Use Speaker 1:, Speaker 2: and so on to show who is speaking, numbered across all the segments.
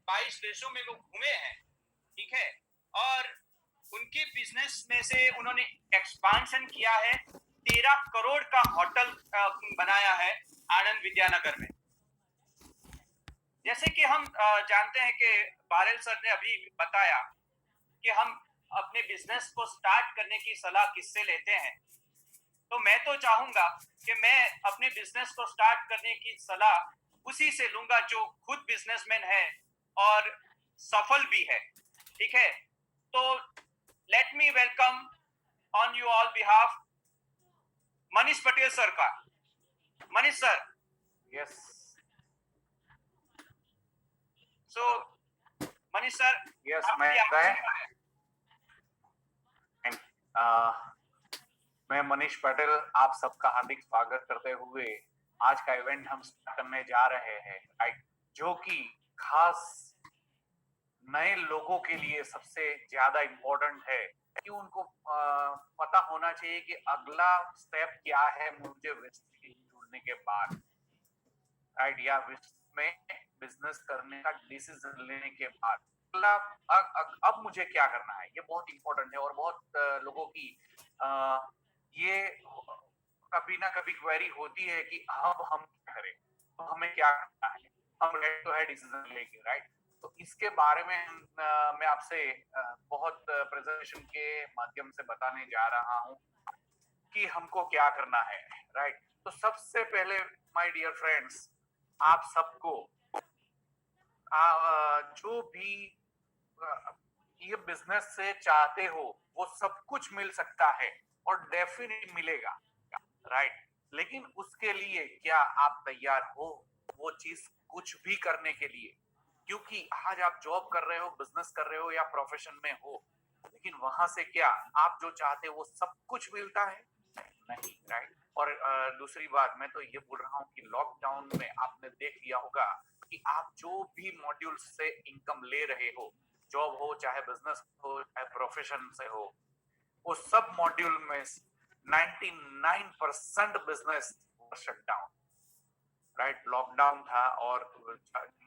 Speaker 1: 22 देशों में वो घूमे हैं, ठीक है। और उनके बिजनेस में से उन्होंने एक्सपांशन किया है, 13 करोड़ का होटल बनाया है आनंद विद्यानगर में। जैसे कि हम जानते हैं कि बारेल सर ने अभी बताया कि हम अपने बिजनेस को स्टार्ट करने की सलाह किससे लेते हैं, तो मैं तो चाहूंगा कि मैं अपने बिजनेस को स्टार्ट करने की सलाह उसी से लूंगा जो खुद बिजनेसमैन है और सफल भी है, ठीक है। तो let me welcome on you all behalf Manish Patel sir का। मनीष सर।
Speaker 2: यस।
Speaker 1: सो मनीष सर,
Speaker 2: यस, मैं मनीष पटेल आप सबका हार्दिक स्वागत करते हुए आज का इवेंट हम स्टार्ट करने जा रहे हैं, राइट, जो कि खास नए लोगों के लिए सबसे ज्यादा इम्पोर्टेंट है कि उनको पता होना चाहिए कि अगला स्टेप क्या है मुझे जुड़ने के बाद, राइट, या में बिजनेस करने का डिसीजन लेने के बाद अब मुझे क्या करना है। ये बहुत इंपॉर्टेंट है और बहुत लोगों की ये कभी ना कभी क्वेरी होती है कि अब हम क्या करें, तो हमें क्या करना है, हम रेडी तो है डिसीजन लेके, राइट। तो इसके बारे में मैं आपसे बहुत प्रेजेंटेशन के माध्यम से बताने जा रहा हूँ कि हमको क्या करना है, राइट। तो सबसे पहले माय डियर फ्रेंड्स, आप सबको जो भी ये बिजनेस से चाहते हो वो सब कुछ मिल सकता है और डेफिनेटली मिलेगा, राइट। लेकिन उसके लिए क्या आप तैयार हो वो चीज कुछ भी करने के लिए? क्योंकि आज आप जॉब कर रहे हो, बिजनेस कर रहे हो या प्रोफेशन में हो, लेकिन वहां से क्या आप जो चाहते हो वो सब कुछ मिलता है? नहीं, राइट। और दूसरी बात मैं तो ये बोल रहा हूँ कि लॉकडाउन में आपने देख लिया होगा कि आप जो भी मॉड्यूल से इनकम ले रहे हो, जॉब हो चाहे बिजनेस हो चाहे प्रोफेशन से हो, वो सब मॉड्यूल में 99% business shut down, right. Lockdown था और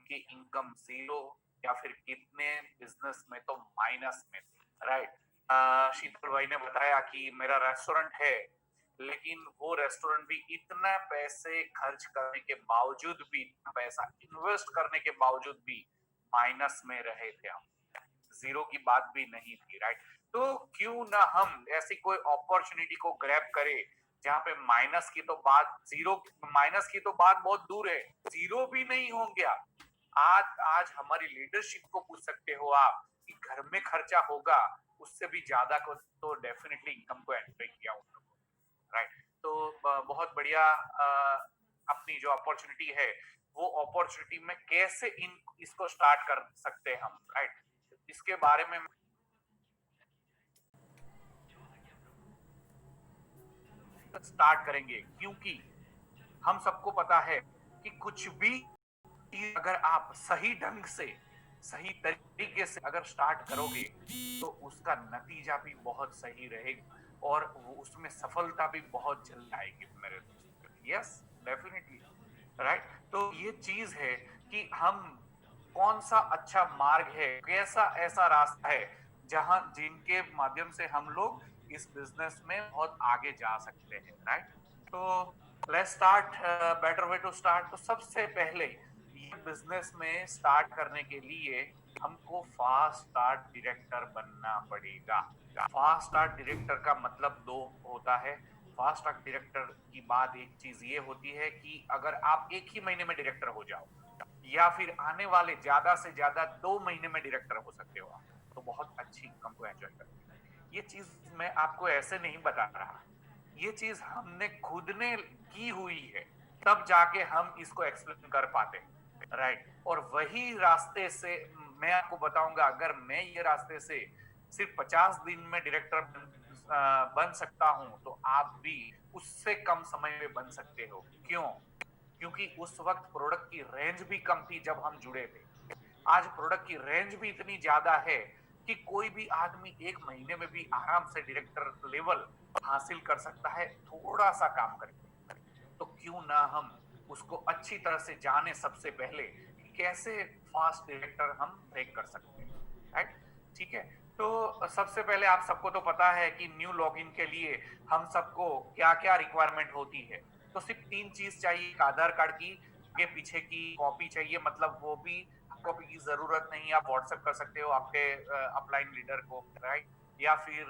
Speaker 2: की इनकम जीरो या फिर कितने बिजनेस में तो माइनस में, राइट। शीतल भाई ने बताया कि मेरा रेस्टोरेंट है, लेकिन वो रेस्टोरेंट भी इतना पैसे खर्च करने के बावजूद भी, पैसा इन्वेस्ट करने के बावजूद भी माइनस में रहे थे हम, जीरो की बात भी नहीं थी, राइट। तो क्यों ना हम ऐसी कोई अपॉर्चुनिटी को ग्रैब करें जहां पे माइनस की तो बात, जीरो माइनस की तो बात बहुत दूर है, जीरो भी नहीं हो गया। आज हमारी लीडरशिप को पूछ सकते हो आप कि घर में खर्चा होगा उससे भी ज्यादा को तो डेफिनेटली इनकम को एंजॉय किया उन लोगों, राइट। तो बहुत बढ़िया अपनी जो अपॉर्चुनिटी है वो अपॉर्चुनिटी में कैसे इसको स्टार्ट कर सकते हैं हम, राइट, इसके बारे में स्टार्ट करेंगे। क्योंकि हम सबको पता है कि कुछ भी अगर आप सही ढंग से, सही तरीके से अगर स्टार्ट करोगे तो उसका नतीजा भी बहुत सही रहेगा और उसमें सफलता भी बहुत जल्द आएगी मेरे दोस्त। Yes, definitely, right. तो ये चीज है कि हम कौन सा अच्छा मार्ग है, कैसा ऐसा रास्ता है जहां जिनके माध्यम से हम लोग इस बिजनेस में बहुत आगे जा सकते हैं, राइट। तो let's start, better way to start. तो सबसे पहले ये बिजनेस में स्टार्ट करने के लिए हमको फास्ट स्टार्ट डायरेक्टर बनना पड़ेगा। फास्ट स्टार्ट डायरेक्टर का मतलब दो होता है। फास्ट स्टार्ट डायरेक्टर की बात एक चीज ये होती है कि अगर आप एक ही महीने में डायरेक्टर हो जाओ या फिर आने वाले ज्यादा से ज्यादा 2 महीने में डायरेक्टर हो सकते हो आप, तो बहुत अच्छी इनकम को एंजॉय करते हो। ये चीज मैं आपको ऐसे नहीं बता रहा, ये चीज हमने खुद ने की हुई है, तब जाके हम इसको एक्सप्लेन कर पाते हैं, राइट। और वही रास्ते से मैं आपको बताऊंगा, अगर मैं ये रास्ते से सिर्फ 50 दिन में डायरेक्टर बन सकता हूं तो आप भी उससे कम समय में बन सकते हो। क्यों? क्योंकि उस वक्त प्रोडक्ट की रेंज भी कम थी जब हम जुड़े थे। आज प्रोडक्ट की रेंज भी इतनी ज्यादा है कि कोई भी आदमी 1 महीने में भी आराम से डायरेक्टर लेवल हासिल कर सकता है, थोड़ा सा काम करके। तो क्यों ना हम उसको अच्छी तरह से जाने सबसे पहले कैसे फास्ट डिटेक्टर हम ब्रेक कर सकते हैं, राइट? ठीक है, तो सबसे पहले आप सबको तो पता है कि न्यू लॉगिन के लिए हम सबको क्या क्या रिक्वायरमेंट होती है। तो सिर्फ तीन चीज चाहिए, एक आधार कार्ड की आगे पीछे की कॉपी चाहिए, मतलब वो भी कॉपी की जरूरत नहीं, आप व्हाट्सएप कर सकते हो आपके अपलाइन लीडर को, राइट? या फिर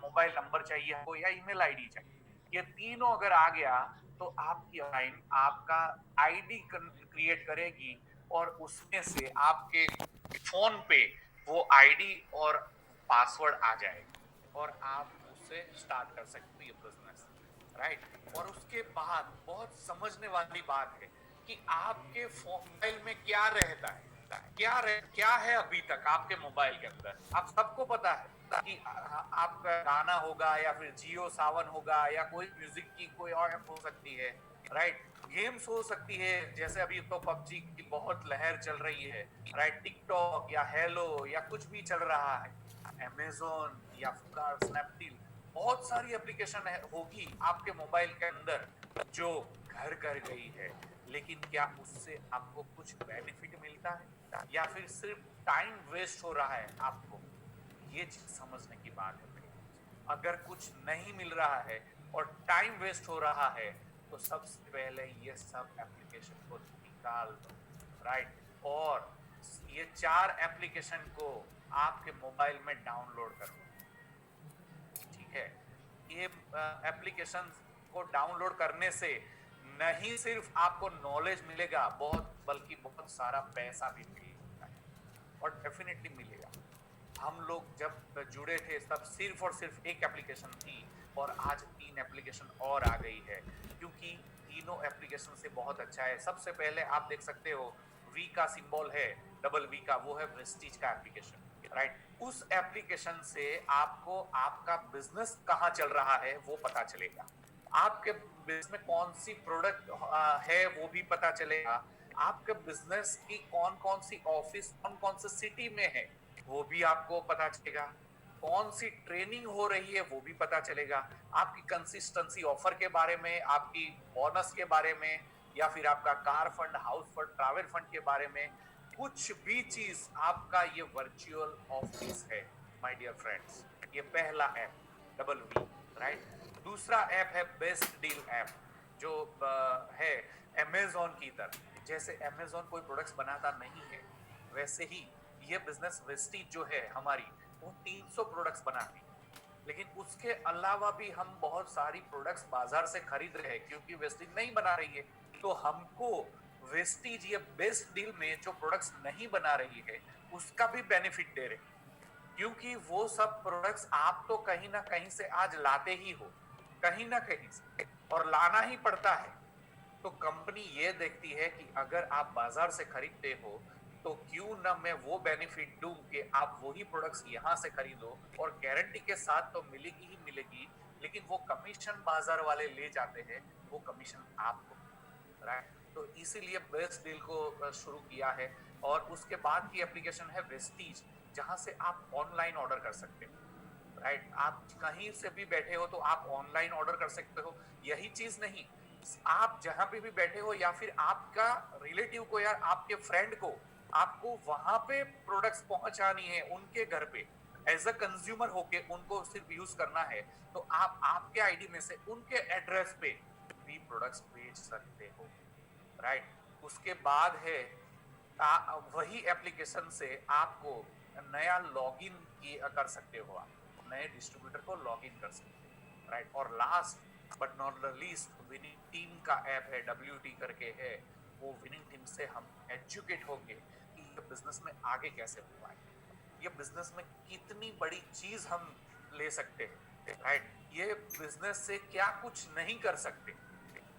Speaker 2: मोबाइल नंबर चाहिए आपको या ईमेल आईडी चाहिए। ये तीनों अगर आ गया तो आपकी अपलाइन आपका आईडी क्रिएट करेगी और उसमें से आपके फोन पे वो आईडी और पासवर्ड आ जाएगा और आप उससे स्टार्ट कर सकते हो ये बिजनेस, राइट? और उसके बाद बहुत समझने वाली बात है कि आपके मोबाइल में क्या रहता है, क्या है अभी तक आपके मोबाइल के अंदर। आप सबको पता है कि आपका गाना होगा या फिर जियो सावन होगा या कोई म्यूजिक की कोई और ऐप हो सकती है, राइट? गेम्स हो सकती है, जैसे अभी तो पबजी की बहुत लहर चल रही है, राइट? टिकटॉक या हेलो या कुछ भी चल रहा है, अमेजोन या फ्लिपकार्ट, स्नैपडील, बहुत सारी एप्लीकेशन होगी आपके मोबाइल के अंदर जो घर कर गई है। लेकिन क्या उससे आपको कुछ बेनिफिट मिलता है या फिर सिर्फ टाइम वेस्ट हो रहा है आपको? ये चीज समझने की बात है मेरी। अगर कुछ नहीं मिल रहा है और टाइम वेस्ट हो रहा है तो सबसे पहले ये सब एप्लीकेशन को निकाल दो, राइट? और ये 4 एप्लीकेशन को आपके मोबाइल में डाउनलोड करो, ठीक है? ये एप्लीकेशन को डाउनलोड करने से नहीं सिर्फ आपको नॉलेज मिलेगा बहुत, बल्कि बहुत सारा पैसा भी मिलेगा और डेफिनेटली मिलेगा। हम लोग जब जुड़े थे तब सिर्फ और सिर्फ एक एप्लीकेशन थी और आज 3 एप्लीकेशन और आ गई है, क्योंकि तीनों एप्लीकेशन से बहुत अच्छा है। सबसे पहले आप देख सकते हो वी का सिंबल है, डबल वी का, वो है वेस्टीज का एप्लीकेशन, राइट? उस एप्लीकेशन से आपको आपका बिजनेस कहाँ चल रहा है वो पता चलेगा, आपके बिजनेस में कौन सी प्रोडक्ट है वो भी पता चलेगा, आपके बिजनेस की कौन कौन सी ऑफिस कौन कौन सी सिटी में है वो भी आपको पता चलेगा, कौन सी ट्रेनिंग हो रही है वो भी पता चलेगा, आपकी कंसिस्टेंसी ऑफर के बारे में, आपकी बोनस के बारे में, या फिर आपका car fund, house fund, travel fund के बारे में, कुछ भी चीज आपका ये वर्चुअल ऑफिस है माय डियर फ्रेंड्स। ये पहला ऐप डबल वी, राइट? दूसरा ऐप है बेस्ट डील ऐप, जो है अमेजोन की तरह। जैसे अमेजोन कोई प्रोडक्ट्स बनाता नहीं है, वैसे ही ये बिजनेस वेस्टीज जो है हमारी, वो 300 प्रोडक्ट्स बनाती है। लेकिन उसके अलावा भी हम बहुत सारी प्रोडक्ट्स बाजार से खरीद रहे हैं क्योंकि वेस्टीज नहीं बना रही है, तो हमको वेस्टीज ये बेस्ट डील में जो प्रोडक्ट्स नहीं बना रही है उसका भी बेनिफिट दे रहे हैं, क्योंकि वो सब प्रोडक्ट्स आप तो कहीं ना कहीं से आज लाते ही हो, कहीं ना कहीं से, और लाना ही पड़ता है। तो कंपनी ये देखती है कि अगर आप बाजार से खरीदते हो तो क्यों ना मैं वो बेनिफिट दूं कि आप वही प्रोडक्ट्स यहाँ से खरीदो, और गारंटी के साथ तो मिलेगी ही मिलेगी, लेकिन वो कमीशन बाजार वाले ले जाते हैं, वो कमीशन आपको, राइट? तो इसीलिए बेस्ट डील को शुरू किया है। और उसके बाद की एप्लीकेशन है वेस्टीज, जहां से आप ऑनलाइन ऑर्डर कर सकते हो, राइट? आप कहीं से भी बैठे हो तो आप ऑनलाइन ऑर्डर कर सकते हो। यही चीज नहीं, आप जहां पे भी बैठे हो या फिर आपका रिलेटिव को या आपके फ्रेंड को आपको वहां पे प्रोडक्ट्स पहुंचानी है उनके घर पे, एज अ कंज्यूमर होके उनको सिर्फ यूज करना है, तो आप आपके आईडी में से उनके एड्रेस पे भी प्रोडक्ट्स भेज सकते हो, राइट? उसके बाद है वही एप्लीकेशन से आपको नया लॉगिन कर सकते हो, आप नए डिस्ट्रीब्यूटर को लॉगिन कर सकते हो, राइट? और last but not the least, winning team का ऐप है, WT करके है। वो विनिंग टीम से हम एजुकेट होंगे कि ये बिजनेस में आगे कैसे हो पाए, ये बिजनेस में कितनी बड़ी चीज हम ले सकते हैं, राइट? ये बिजनेस से क्या कुछ नहीं कर सकते,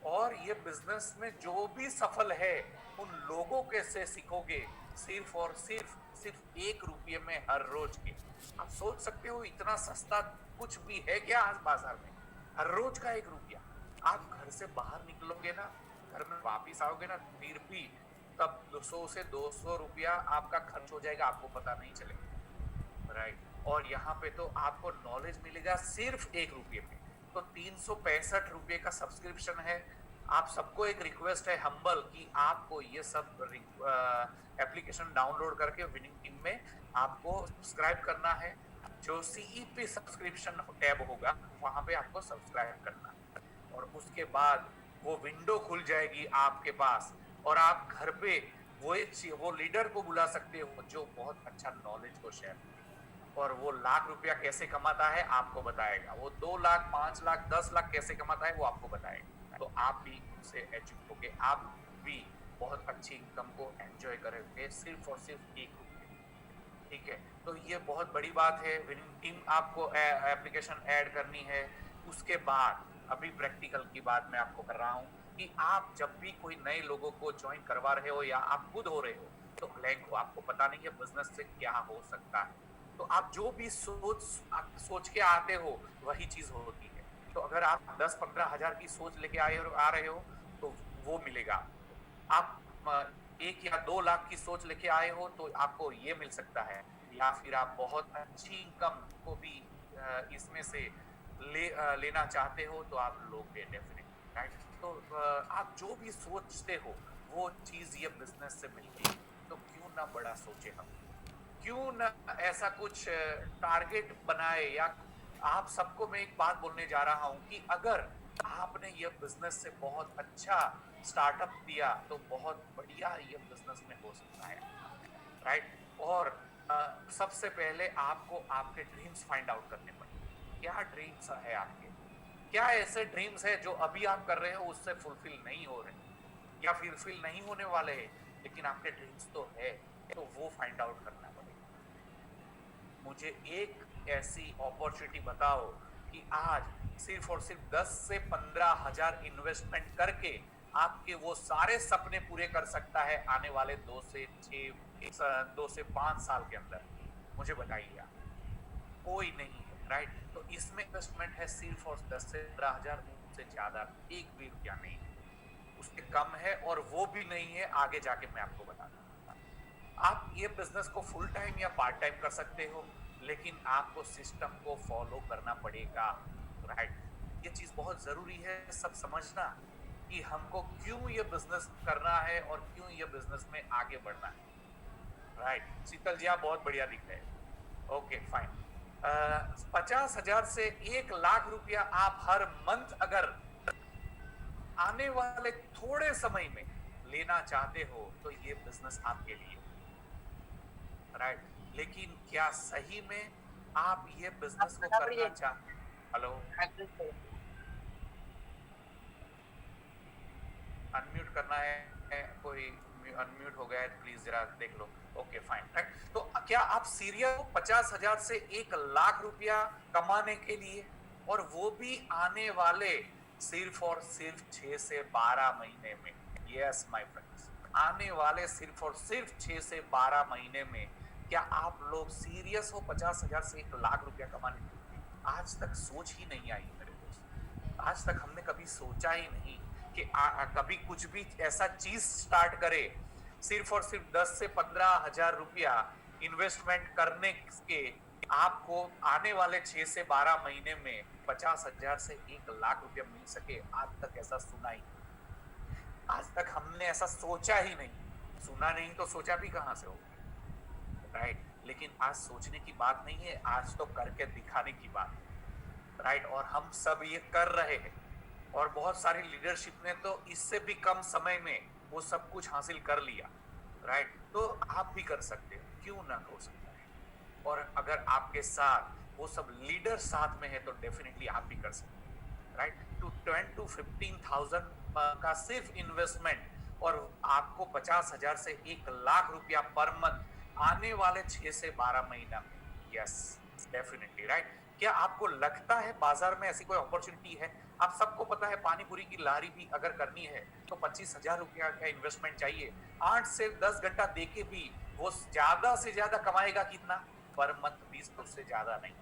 Speaker 2: और ये बिजनेस में जो भी सफल है उन लोगों के से सीखोगे, सिर्फ और सिर्फ 1 रुपये में हर रोज के। आप सोच सकते हो इतना सस्ता कुछ भी है क्या आज बाजार में? हर रोज का 1 रुपया। आप घर से बाहर निकलोगे ना, घर में वापिस आओगे ना, फिर भी तब 200 से 200 रुपया आपका खर्च हो जाएगा, आपको पता नहीं चलेगा, राइट? और यहाँ पे तो आपको नॉलेज मिलेगा सिर्फ 1 रुपये में। तो 365 रुपये का सब्सक्रिप्शन है, आप सबको एक रिक्वेस्ट है हम्बल कि आपको ये सब एप्लीकेशन डाउनलोड करके विनिंग टीम में आपको सब्सक्राइब करना है। जो सीईपी सब्सक्रिप्शन टैब होगा वहां पे आपको सब्सक्राइब करना है, और उसके बाद वो विंडो खुल जाएगी आपके पास, और आप घर पे वो लीडर को बुला सकते हो जो बहुत अच्छा नॉलेज को शेयर करे, और वो लाख रुपया कैसे कमाता है आपको बताएगा, वो 2 लाख 5 लाख 10 लाख कैसे कमाता है वो आपको बताएगा। तो आप भी उससे एजुकेट होके आप भी बहुत अच्छी इनकम को एंजॉय करेंगे सिर्फ और सिर्फ 1 रुपये। ठीक है, तो ये बहुत बड़ी बात है। विनिंग टीम आपको एप्लीकेशन ऐड करनी है। उसके बाद अभी प्रैक्टिकल की बात मैं आपको कर रहा हूँ कि आप जब भी कोई नए लोगों को ज्वाइन करवा रहे हो या आप खुद हो रहे हो, तो अलग हो, आपको पता नहीं है बिजनेस से क्या हो सकता है, तो आप जो भी सोच के आते हो वही चीज होती है। तो अगर आप 10-15 हजार की सोच लेके आ रहे हो तो वो मिलेगा आपको। आप 1 या 2 लाख की सोच लेके आए हो तो आपको ये मिल सकता है, या फिर आप बहुत अच्छी इनकम को भी इसमें से लेना चाहते हो तो आप लोगे डेफिनेटली, राइट। तो आप जो भी सोचते हो वो चीज ये बिजनेस से मिलती है। तो क्यों ना बड़ा सोचे हम, क्यों ना ऐसा कुछ टारगेट बनाए। या आप सबको मैं एक बात बोलने जा रहा हूं कि अगर आपने ये बिजनेस से बहुत अच्छा स्टार्टअप दिया तो बहुत बढ़िया ये बिजनेस में हो सकता है, राइट। और सबसे पहले आपको आपके ड्रीम्स फाइंड आउट करने पड़ेंगे। क्या ड्रीम्स है आपके, क्या ऐसे ड्रीम्स है जो अभी आप कर रहे हो उससे फुलफिल नहीं हो रहे या फुलफिल नहीं होने वाले हैं, लेकिन आपके ड्रीम्स तो है, तो वो फाइंड आउट करना पड़ेगा। मुझे एक ऐसी अपॉर्चुनिटी बताओ कि आज सिर्फ और सिर्फ 10 से 15 हजार इन्वेस्टमेंट करके आपके वो सारे सपने पूरे कर सकता है आने वाले 2 से 5 साल के अंदर। मुझे बताइए आप, कोई नहीं है, राइट। तो इसमें इन्वेस्टमेंट है सिर्फ और 10 से 15 हजार, उससे ज्यादा एक भी रुपया नहीं है, उससे कम है, और वो भी नहीं है आगे जाके मैं आपको बता दूंगा। आप ये बिजनेस को फुल टाइम या पार्ट टाइम कर सकते हो, लेकिन आपको सिस्टम को फॉलो करना पड़ेगा, राइट। ये चीज बहुत जरूरी है सब समझना कि हमको क्यों ये बिजनेस करना है और क्यों ये बिजनेस में आगे बढ़ना है, राइट। शीतल जी आप बहुत बढ़िया दिख रहे हैं, ओके फाइन। 50 हजार से 1 लाख रुपया आप हर मंथ अगर आने वाले थोड़े समय में लेना चाहते हो तो ये बिजनेस आपके लिए, राइट। लेकिन क्या सही में आप ये बिजनेस को करना चाहते? हेलो, अनम्यूट करना है कोई, अनम्यूट हो गया है प्लीज जरा देख लो। Okay fine, right. तो क्या आप सीरियस हो 50 हजार से 1 लाख रुपया कमाने के लिए, और वो भी आने वाले सिर्फ और सिर्फ 6 से 12 महीने में? यस माय फ्रेंड्स, आने वाले सिर्फ और सिर्फ 6 से 12 महीने में। क्या आप लोग सीरियस हो 50 हजार से 1 लाख रुपया कमाने के लिए? आज तक सोच ही नहीं आई मेरे दोस्त, आज तक हमने कभी सोचा ही नहीं कि कभी कुछ भी ऐसा चीज स्टार्ट करे। सिर्फ और सिर्फ 10 से 15 हजार रुपया इन्वेस्टमेंट करने के आपको आने वाले 6 से 12 महीने में 50 हजार से 1 लाख रुपया मिल सके, आज तक ऐसा सुना ही नहीं। आज तक हमने ऐसा सोचा ही नहीं, सुना नहीं तो सोचा भी कहां से होगा, राइट। लेकिन आज सोचने की बात नहीं है, आज तो करके दिखाने की बात है, राइट। और हम सब ये कर रहे हैं, और बहुत सारी लीडरशिप ने तो इससे भी कम समय में वो सब कुछ हासिल कर लिया, राइट। तो आप भी कर सकते हो, क्यों ना हो सकता है। और अगर आपके साथ वो सब लीडर साथ में है तो डेफिनेटली आप भी कर सकते हैं, राइट। टू 10 to 15,000 का सिर्फ इन्वेस्टमेंट, और आपको 50 हजार से 1 लाख रुपया पर मंथ आने वाले 6 से 12 महीना में। Yes definitely, right. क्या आपको लगता है बाजार में ऐसी कोई अपॉर्चुनिटी है? आप सबको पता है पानी पूरी की लारी भी अगर करनी है तो 25 हजार रुपया का इन्वेस्टमेंट चाहिए। 8 से 10 घंटा देके भी वो ज्यादा से ज्यादा कमाएगा कितना पर मंथ? 20 तो उससे ज्यादा नहीं।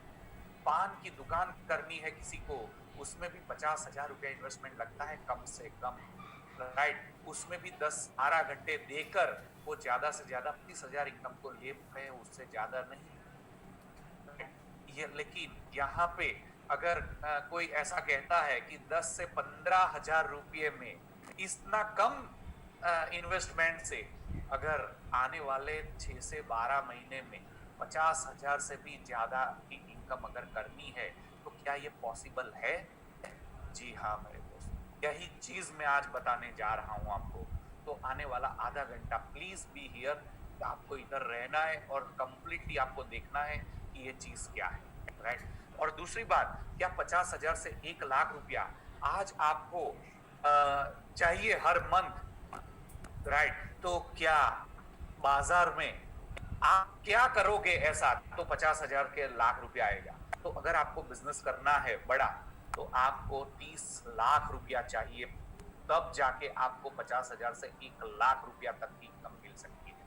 Speaker 2: पान की दुकान करनी है किसी को, उसमें भी 50 हजार रुपया इन्वेस्टमेंट लगता है कम से कम, राइट। उसमें भी 10-12 घंटे देकर वो ज्यादा से ज्यादा 30 हजार इनकम को ले पाए, उससे ज्यादा नहीं। ये लेकिन यहाँ पे अगर कोई ऐसा कहता है कि 10 से 15 हजार रुपये में इतना कम इन्वेस्टमेंट से अगर आने वाले 6 से 12 महीने में 50,000 से भी ज्यादा की इनकम अगर करनी है तो क्या ये पॉसिबल है? जी हाँ मेरे दोस्त, यही चीज मैं आज बताने जा रहा हूँ आपको। तो आने वाला आधा घंटा प्लीज बी हियर, आपको इधर रहना है और कंप्लीटली आपको देखना है कि ये चीज क्या है, राइट। और दूसरी बात, क्या 50,000 से 1 लाख रुपया आज आपको चाहिए हर मंथ, राइट। तो क्या बाजार में आप क्या करोगे ऐसा तो 50,000 के लाख रुपया आएगा? तो अगर आपको बिजनेस करना है बड़ा तो आपको 30 लाख रुपया चाहिए, तब जाके आपको 50,000 से 1 लाख रुपया तक की इनकम मिल सकती है,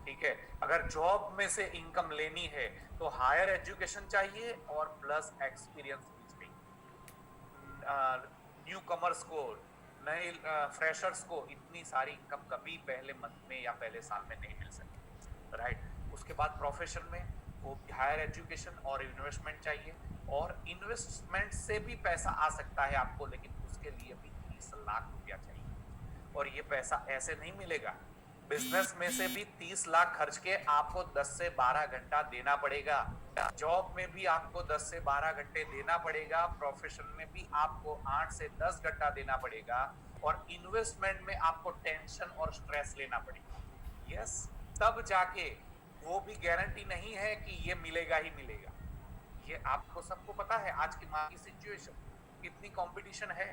Speaker 2: ठीक है। अगर जॉब में से इनकम लेनी है तो हायर एजुकेशन चाहिए और प्लस एक्सपीरियंस भी चाहिए। न्यू कमर्स को, नए फ्रेशर्स को इतनी सारी इनकम कभी पहले मंथ में या पहले साल में नहीं मिल सकती, राइट। उसके बाद प्रोफेशन में वो हायर एजुकेशन और इन्वेस्टमेंट चाहिए, और इन्वेस्टमेंट से भी पैसा आ सकता है आपको, लेकिन उसके लिए भी 30 लाख रुपया चाहिए। और ये पैसा ऐसे नहीं मिलेगा, बिजनेस में से भी 30 लाख खर्च के आपको 10 से 12 घंटा देना पड़ेगा, जॉब में भी आपको 10 से 12 घंटे देना पड़ेगा, प्रोफेशन में भी आपको 8 से 10 घंटा देना पड़ेगा, और इन्वेस्टमेंट में आपको टेंशन और स्ट्रेस लेना पड़ेगा। यस, तब जाके, वो भी गारंटी नहीं है कि ये मिलेगा ही मिलेगा। ये आपको सबको पता है आज की मार्केट सिचुएशन, कितनी कंपटीशन है,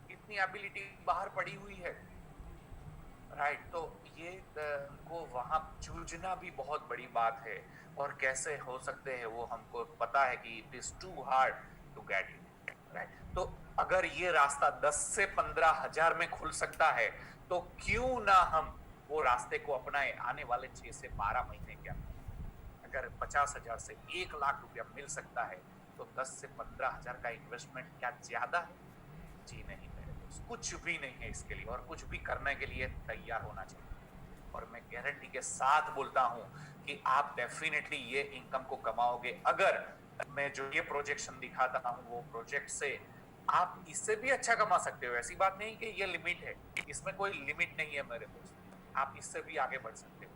Speaker 2: कितनी एबिलिटी बाहर पड़ी हुई है, राइट। तो ये को वहां जूझना भी बहुत बड़ी बात है, और कैसे हो सकते हैं वो हमको पता है कि it is too hard to get it, right. तो अगर ये रास्ता 10 से 15,000 में खुल सकता है तो क्यों ना हम वो रास्ते को अपनाएं आने वाले 6 से 12 महीने के अंदर। अगर 50,000 से 1 लाख रुपया मिल सकता है तो 10 से 15,000 का इन्वेस्टमेंट क्या ज्यादा है? जी नहीं मेरे दोस्त, कुछ भी नहीं है इसके लिए, और कुछ भी करने के लिए तैयार होना चाहिए। और मैं गारंटी के साथ बोलता हूं कि आप डेफिनेटली ये इनकम को कमाओगे, अगर मैं जो ये प्रोजेक्शन दिखाता हूं वो प्रोजेक्ट से आप इससे भी अच्छा कमा सकते हो। ऐसी बात नहीं कि ये लिमिट है, इसमें कोई लिमिट नहीं है मेरे दोस्त, आप इससे भी आगे बढ़ सकते हो,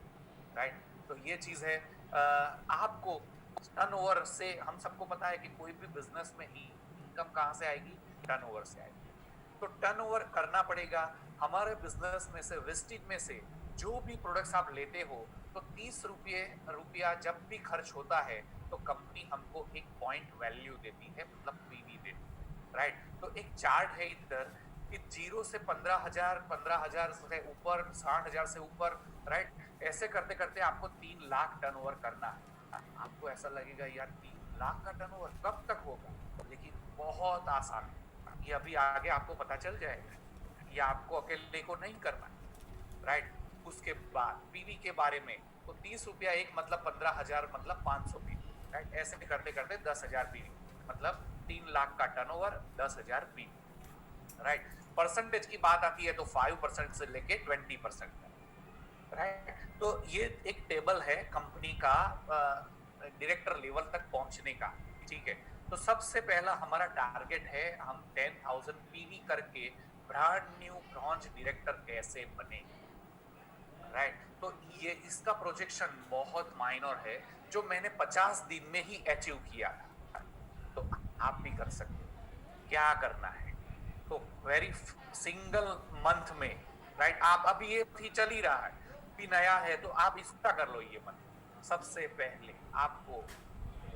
Speaker 2: राइट। तो ये चीज है। आपको टर्नओवर से, हम सबको पता है कि कोई भी बिजनेस में ही इनकम कहां से आएगी? टर्नओवर से आएगी। तो टर्नओवर करना पड़ेगा। हमारे बिजनेस में से, वेस्टेज में से जो भी प्रोडक्ट्स आप लेते हो, तो 30 रुपया जब भी खर्च होता है तो कंपनी हमको एक पॉइंट वैल्यू देती है, मतलब पीवी देती है, राइट। तो एक चार्ट है इधर कि 0 से 15,000, 15,000 से ऊपर, 60,000 से ऊपर, राइट। ऐसे करते करते आपको 3 लाख टर्नओवर करना है। आपको ऐसा लगेगा यार 3 लाख का टर्नओवर कब तक होगा, लेकिन बहुत आसान है, ये अभी आगे आपको पता चल जाएगा। ये आपको अकेले को नहीं करना, राइट। उसके बाद पीवी के बारे में, तो 30 रुपया एक मतलब 15,000 मतलब 500 पीवी, राइट। ऐसे करते करते 10,000 पीवी, मतलब 3 लाख का टर्नओवर, 10,000 पीवी, राइट। परसेंटेज की बात आती है तो 5% से लेके 20%, राइट। तो ये एक टेबल है कंपनी का डायरेक्टर लेवल तक पहुंचने का, ठीक है। तो सबसे पहला हमारा टारगेट है, हम 10,000 पीवी करके ब्रांड न्यू ब्रॉन्ज डायरेक्टर कैसे बने, राइट। तो ये इसका प्रोजेक्शन बहुत माइनर है, जो मैंने 50 दिन में ही अचीव किया था। तो आप भी कर सकते हो। क्या करना है? तो वेरी सिंगल मंथ में, राइट। आप अभी ये थी चल ही रहा है, भी नया है तो आप इसका कर लो ये मंथ। सबसे पहले आपको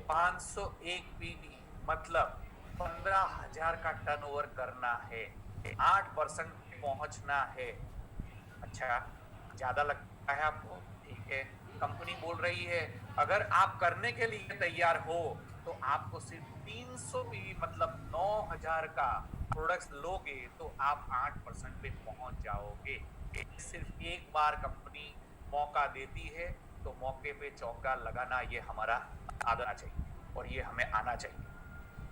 Speaker 2: 501 पीवी मतलब 15,000 का टर्नओवर करना है, 8% पहुंचना है। अच्छा, ज्यादा लगता है आपको? ठीक है, कंपनी बोल रही है अगर आप करने के लिए तैयार हो तो आपको सिर्फ 300 पीवी मतलब 9,000 का प्रोडक्ट्स लोगे तो आप 8% पे पहुंच जाओगे। सिर्फ एक बार कंपनी मौका देती है, तो मौके पे चौका लगाना ये हमारा आना चाहिए, और ये हमें आना चाहिए,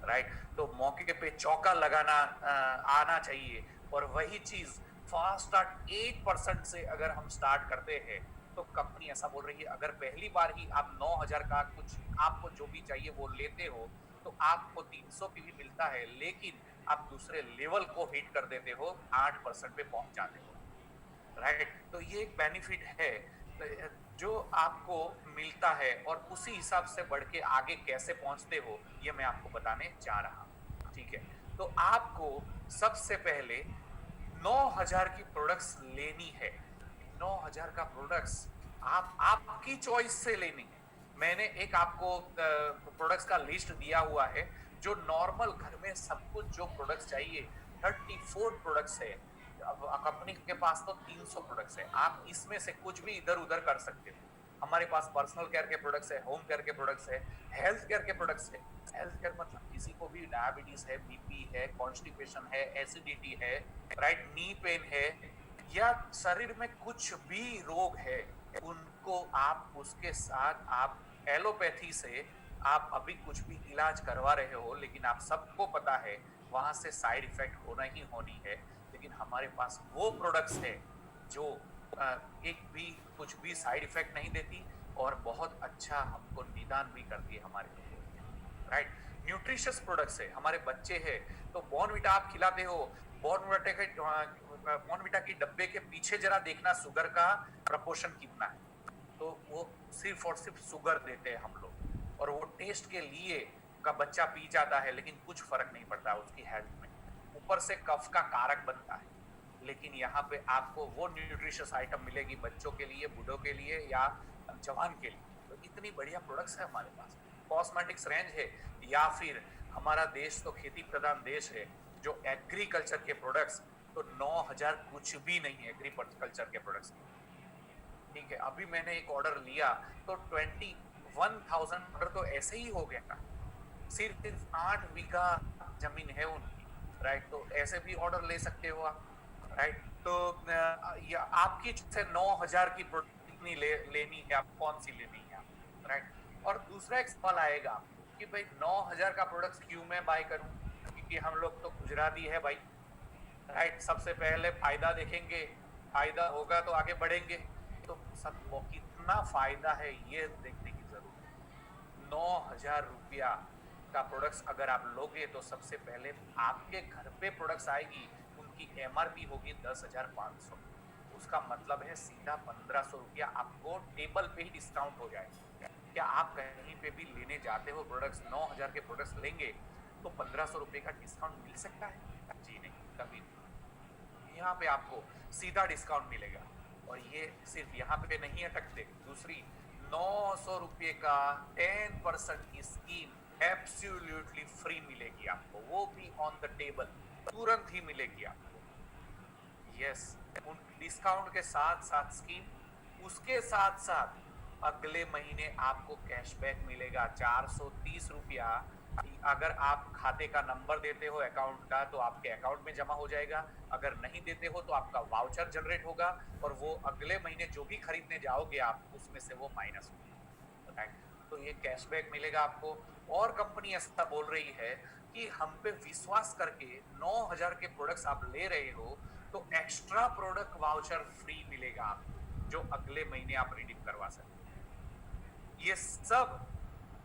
Speaker 2: राइट। तो मौके पे चौका लगाना आना चाहिए। और वही चीज फास्ट स्टार्ट 8% से अगर हम स्टार्ट करते हैं तो कंपनी ऐसा बोल रही है अगर पहली बार ही आप 9,000 का कुछ आपको जो भी चाहिए वो लेते हो तो आपको 300 पीवी मिलता है, लेकिन आप दूसरे लेवल को हिट कर देते हो, 8% पे पहुंच जाते हो, राइट? तो ये एक बेनिफिट है जो आपको मिलता है, और उसी हिसाब से बढ़ के आगे कैसे पहुंचते हो ये मैं आपको बताने जा रहा हूं, ठीक है? तो आपको सबसे पहले 9,000 की प्रोडक्ट्स लेनी है। 9,000 का प्रोडक्ट्स आप आपकी चॉइस से लेनी है। मैंने एक आपको प्रोडक्ट्स का लिस्ट दिया हुआ है, जो नॉर्मल घर में सब कुछ जो प्रोडक्ट्स चाहिए, 34 प्रोडक्ट्स है। अब कंपनी के पास तो 300 प्रोडक्ट्स है, आप इसमें से कुछ भी इधर उधर कर सकते हो। हमारे पास पर्सनल केयर के प्रोडक्ट्स है, होम केयर के प्रोडक्ट्स है, हेल्थ केयर के प्रोडक्ट्स है। हेल्थ केयर मतलब किसी को भी डायबिटीज है, बीपी है, कॉन्स्टिपेशन है, एसिडिटी है, राइट, नी पेन है, या शरीर में कुछ भी रोग है, उनको आप उसके साथ आप एलोपैथी से आप अभी कुछ भी इलाज करवा रहे हो, लेकिन आप सबको पता है वहां से साइड इफेक्ट होना ही होनी है। लेकिन हमारे पास वो प्रोडक्ट्स है जो एक भी कुछ भी साइड इफेक्ट नहीं देती, और बहुत अच्छा हमको निदान भी करती है हमारे लोगों को, राइट? न्यूट्रिशियस प्रोडक्ट्स है, हमारे बच्चे हैं तो बॉर्नविटा आप खिलाते हो, बॉर्नविटा की डब्बे के पीछे जरा देखना शुगर का प्रपोर्शन कितना है, तो वो सिर्फ और सिर्फ शुगर देते हैं हम लोग, और वो टेस्ट के लिए का बच्चा पी जाता है, लेकिन कुछ फर्क नहीं पड़ता उसकी हेल्थ में, ऊपर से कफ का कारक बनता है। लेकिन यहाँ पे आपको वो न्यूट्रिशियस आइटम मिलेगी बच्चों के लिए, बूढ़ों के लिए, या जवान के लिए। तो इतनी बढ़िया प्रोडक्ट्स है हमारे पास। कॉस्मेटिक्स रेंज है, या फिर हमारा देश तो खेती प्रधान देश है, जो एग्रीकल्चर के प्रोडक्ट्स, तो 9,000 कुछ भी नहीं है एग्रीकल्चर के प्रोडक्ट्स, ठीक है? अभी मैंने एक ऑर्डर लिया तो 21,000 ऑर्डर तो ऐसे ही हो गया था। सिर्फ 8 बीघा जमीन है उनकी, राइट? तो ऐसे भी ऑर्डर ले सकते हो आप, राइट? तो या आपकी से 9,000 की प्रोडक्ट कितनी लेनी है, आप कौन सी लेनी है, राइट? और दूसरा एक सवाल आएगा कि भाई 9,000 का प्रोडक्ट क्यों मैं बाय करूं, क्योंकि हम लोग तो गुजराती है भाई, राइट? सबसे पहले फायदा देखेंगे, फायदा होगा तो आगे बढ़ेंगे। तो सब कितना फायदा है ये देखने की जरूरत है। 9,000 रुपया का प्रोडक्ट्स अगर आप लोगे तो सबसे पहले आपके घर पे प्रोडक्ट्स आएगी, उनकी एमआरपी होगी 10,500, उसका मतलब है सीधा 1,500 रुपया आपको टेबल पे ही डिस्काउंट हो जाएगा। क्या आप कहीं पे भी लेने जाते हो प्रोडक्ट्स, 9,000 के प्रोडक्ट्स लेंगे तो 1,500 रुपये का डिस्काउंट मिल सकता है? जी नहीं, कभी नहीं। यहाँ पे आपको सीधा डिस्काउंट मिलेगा, और ये सिर्फ यहाँ पे नहीं अटकते, दूसरी 900 रुपये का 10% की स्कीम एब्सोल्युटली फ्री मिलेगी आपको, वो भी ऑन द टेबल, तुरंत ही मिलेगी आपको। यस, उन डिस्काउंट के साथ साथ स्कीम, उसके साथ साथ अगले महीने आपको कैशबैक मिलेगा 430 रुपया। अगर आप खाते का नंबर देते हो अकाउंट का, तो आपके अकाउंट में जमा हो जाएगा, अगर नहीं देते हो तो आपका वाउचर जनरेट होगा, और वो अगले महीने जो भी खरीदने जाओगे आप, उसमें से वो माइनस होगा, राइट? तो ये कैशबैक मिलेगा आपको। और कंपनी ऐसा बोल रही है कि हम पे विश्वास करके 9,000 के प्रोडक्ट्स आप ले रहे हो तो एक्स्ट्रा प्रोडक्ट वाउचर फ्री मिलेगा आपको, जो अगले महीने आप रिडीम करवा सकते हैं। ये सब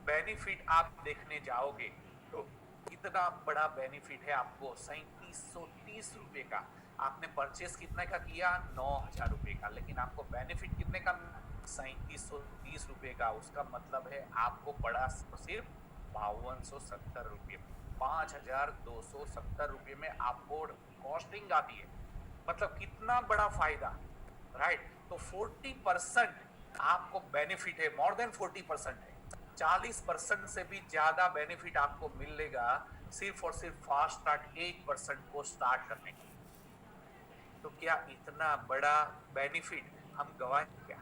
Speaker 2: बेनिफिट आप देखने जाओगे तो इतना बड़ा बेनिफिट है आपको 3,730 रुपए का। आपने परचेस कितने का किया? 9,000 रुपए का, लेकिन आपको बेनिफिट कितने का? 3,730 रुपए का। उसका मतलब है आपको पड़ा सिर्फ 5,270 रुपये, 5,270 रुपये में आपको कॉस्टिंग आती है। मतलब कितना बड़ा फायदा, राइट? तो 40% आपको बेनिफिट है, मोर देन 40% है, 40% से भी ज्यादा बेनिफिट आपको मिलेगा सिर्फ और सिर्फ फास्ट ट्रैक 1% को स्टार्ट करने के। तो क्या इतना बड़ा बेनिफिट हम गवाएं क्या?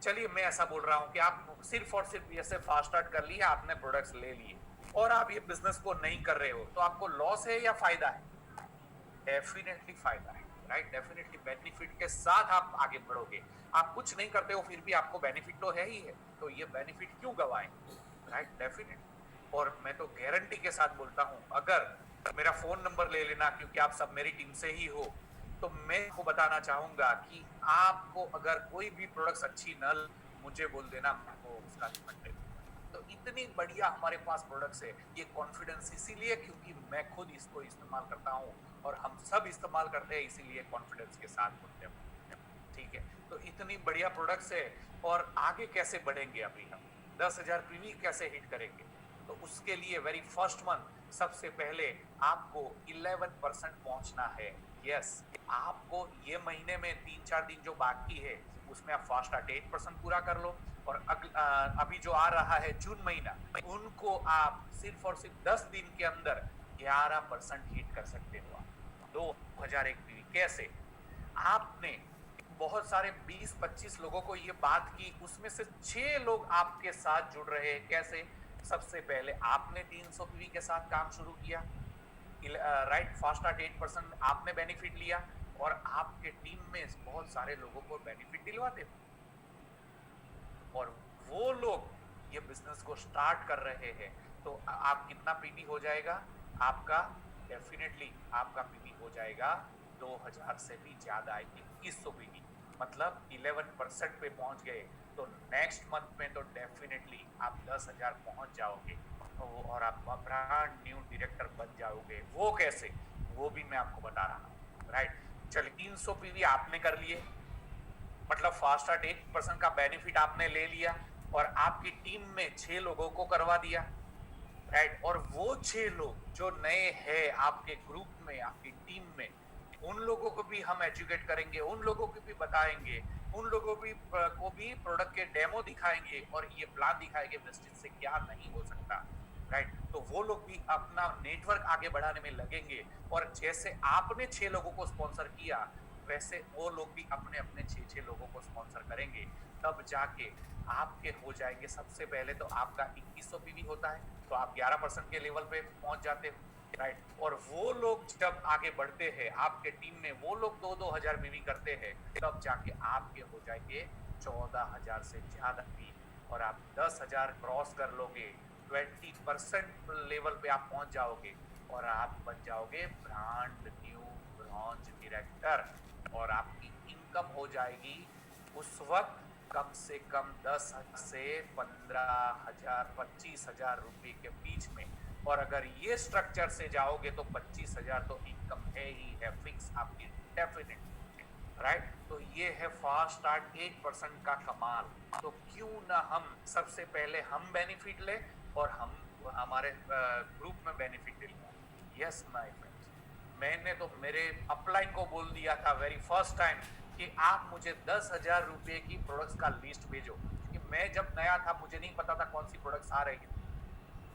Speaker 2: चलिए मैं ऐसा बोल रहा हूं कि आप सिर्फ और सिर्फ ऐसे फास्ट स्टार्ट कर लिया, आपने प्रोडक्ट्स ले लिए और आप ये बिजनेस को नहीं कर रहे हो, तो आपको लॉस है या फायदा है? डेफिनेटली फायदा है, राइट? डेफिनेटली बेनिफिट के साथ आप आगे बढ़ोगे। आप कुछ नहीं करते हो फिर भी आपको बेनिफिट तो है ही है, तो ये बेनिफिट क्यों गवाएं, राइट? डेफिनेट। और मैं तो गारंटी के साथ बोलता हूं, अगर मेरा फोन नंबर ले लेना, क्योंकि आप सब मेरी टीम से ही हो, तो मैं आपको बताना चाहूंगा कि आपको अगर कोई भी प्रोडक्ट्स अच्छी न, मुझे बोल देना, मैं आपको उसका रिफंड दे दूंगा। तो इतनी बढ़िया हमारे पास प्रोडक्ट्स है। ये कॉन्फिडेंस इसीलिए क्योंकि मैं खुद इसको इस्तेमाल करता हूँ और हम सब इस्तेमाल करते हैं, इसीलिए कॉन्फिडेंस के साथ बोलते हैं। ठीक है, तो इतनी बढ़िया प्रोडक्ट्स है और आगे कैसे बढ़ेंगे अभी हम 10,000 पीवी कैसे हिट करेंगे? तो उसके लिए वेरी फर्स्ट मंथ सबसे पहले आपको 11% पहुंचना है। यस, आपको ये महीने में 3-4 दिन जो बाकी है उसमें आप फास्ट स्टार्ट 8% पूरा कर लो और अभी जो आ रहा है जून महीना, उनको आप सिर्फ और सिर्फ 10 दिन के अंदर 11% हिट कर सकते हो आप 2001 पीवी। कैसे? आपने बहुत सारे 20-25 लोगों को ये बात की, उसमें से 6 लोग आपके साथ जुड़ रहे हैं। कैसे? सबसे पहले आपने 300 पीवी के साथ काम शुरू किया, राइट, फास्ट स्टार्ट 8% आपने बेनिफिट लिया और आपके टीम में बहुत सारे लोगों को बेनिफिट दिलवाते हो और वो लोग ये बिजनेस को स्टार्ट कर रहे हैं। तो आप कितना पीवी हो जाएगा आपका? डेफिनेटली आपका पीवी हो जाएगा 2000 से भी ज्यादा, 2100 पीवी, मतलब 11% पे पहुंच गए। तो नेक्स्ट मंथ में तो डेफिनेटली आप 10,000 पहुंच जाओगे और आप ब्रांड न्यू डायरेक्टर बन जाओगे। वो कैसे? वो भी मैं आपको बता रहा हूँ, राइट। चलिए, 300 पीवी आपने कर लिए, मतलब फास्ट स्टार्ट 8% का बेनिफिट आपने ले लिया और आपकी टीम में 6 लोगों को करवा दिया, राइट। और वो 6 लोग जो नए हैं आपके ग्रुप में, आपकी टीम में, उन लोगों को भी हम एजुकेट करेंगे, उन लोगों को भी बताएंगे, उन लोगों को भी प्रोडक्ट के डेमो दिखाएंगे और ये प्लान दिखाएंगे वेस्टेज से क्या नहीं हो सकता, राइट। तो वो लोग भी अपना नेटवर्क आगे बढ़ाने में लगेंगे और जैसे आपने 6 लोगों को स्पॉन्सर किया वैसे वो लोग भी अपने अपने 6 लोगों को स्पॉन्सर करेंगे, तब जाके आपके हो जाएंगे। सबसे पहले तो आपका 2100 पीवी होता है, तो आप 11% के लेवल पे पहुंच जाते हो, राइट। और वो लोग जब आगे बढ़ते हैं आपके टीम में, वो लोग 2-2 हजार पीवी करते हैं, तब जाके आपके हो जाएंगे 14,000 से ज्यादा पीवी और आप 10,000 क्रॉस कर लोगे, 20% लेवल पे आप पहुंच जाओगे और आप बन जाओगे ब्रांड न्यू ब्रॉन्ज डायरेक्टर और आपकी इनकम हो जाएगी उस वक्त कम से कम 10,000 से 15,000 25,000 रुपए के बीच में। और अगर ये स्ट्रक्चर से जाओगे तो 25,000 तो इनकम है ही है, फिक्स आपकी, डेफिनेट, राइट। तो ये है फास्ट स्टार्ट 8% का कमाल। तो क्यों ना हम सबसे पहले हम बेनिफिट ले और हम हमारे ग्रुप में बेनिफिट ले। यस माय फ्रेंड्स, मैंने तो मेरे अपलाइन को बोल दिया था वेरी फर्स्ट टाइम कि आप मुझे 10,000 रुपए की प्रोडक्ट्स का लिस्ट भेजो, क्योंकि मैं जब नया था मुझे नहीं पता था कौन सी प्रोडक्ट्स आ रही है,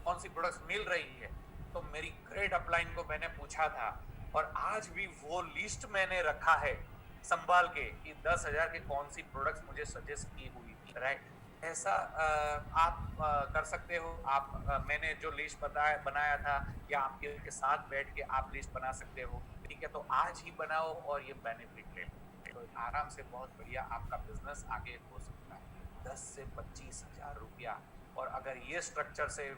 Speaker 2: कौन सी प्रोडक्ट्स मिल रही है। तो मेरी ग्रेट अपलाइन को मैंने पूछा था और आज भी वो लिस्ट मैंने रखा है संभाल के कि 10,000 के कौन सी प्रोडक्ट्स मुझे सजेस्ट की हुई थी, राइट। ऐसा आप कर सकते हो। आप मैंने जो लिस्ट बनाया था या आपके साथ बैठ के आप लिस्ट बना सकते हो, ठीक है। तो आज ही बनाओ और ये बेनिफिट ले लो, तो आराम से बहुत बढ़िया आपका बिजनेस आगे हो सकता है। 10 से 25,000 रुपया, और अगर ये स्ट्रक्चर से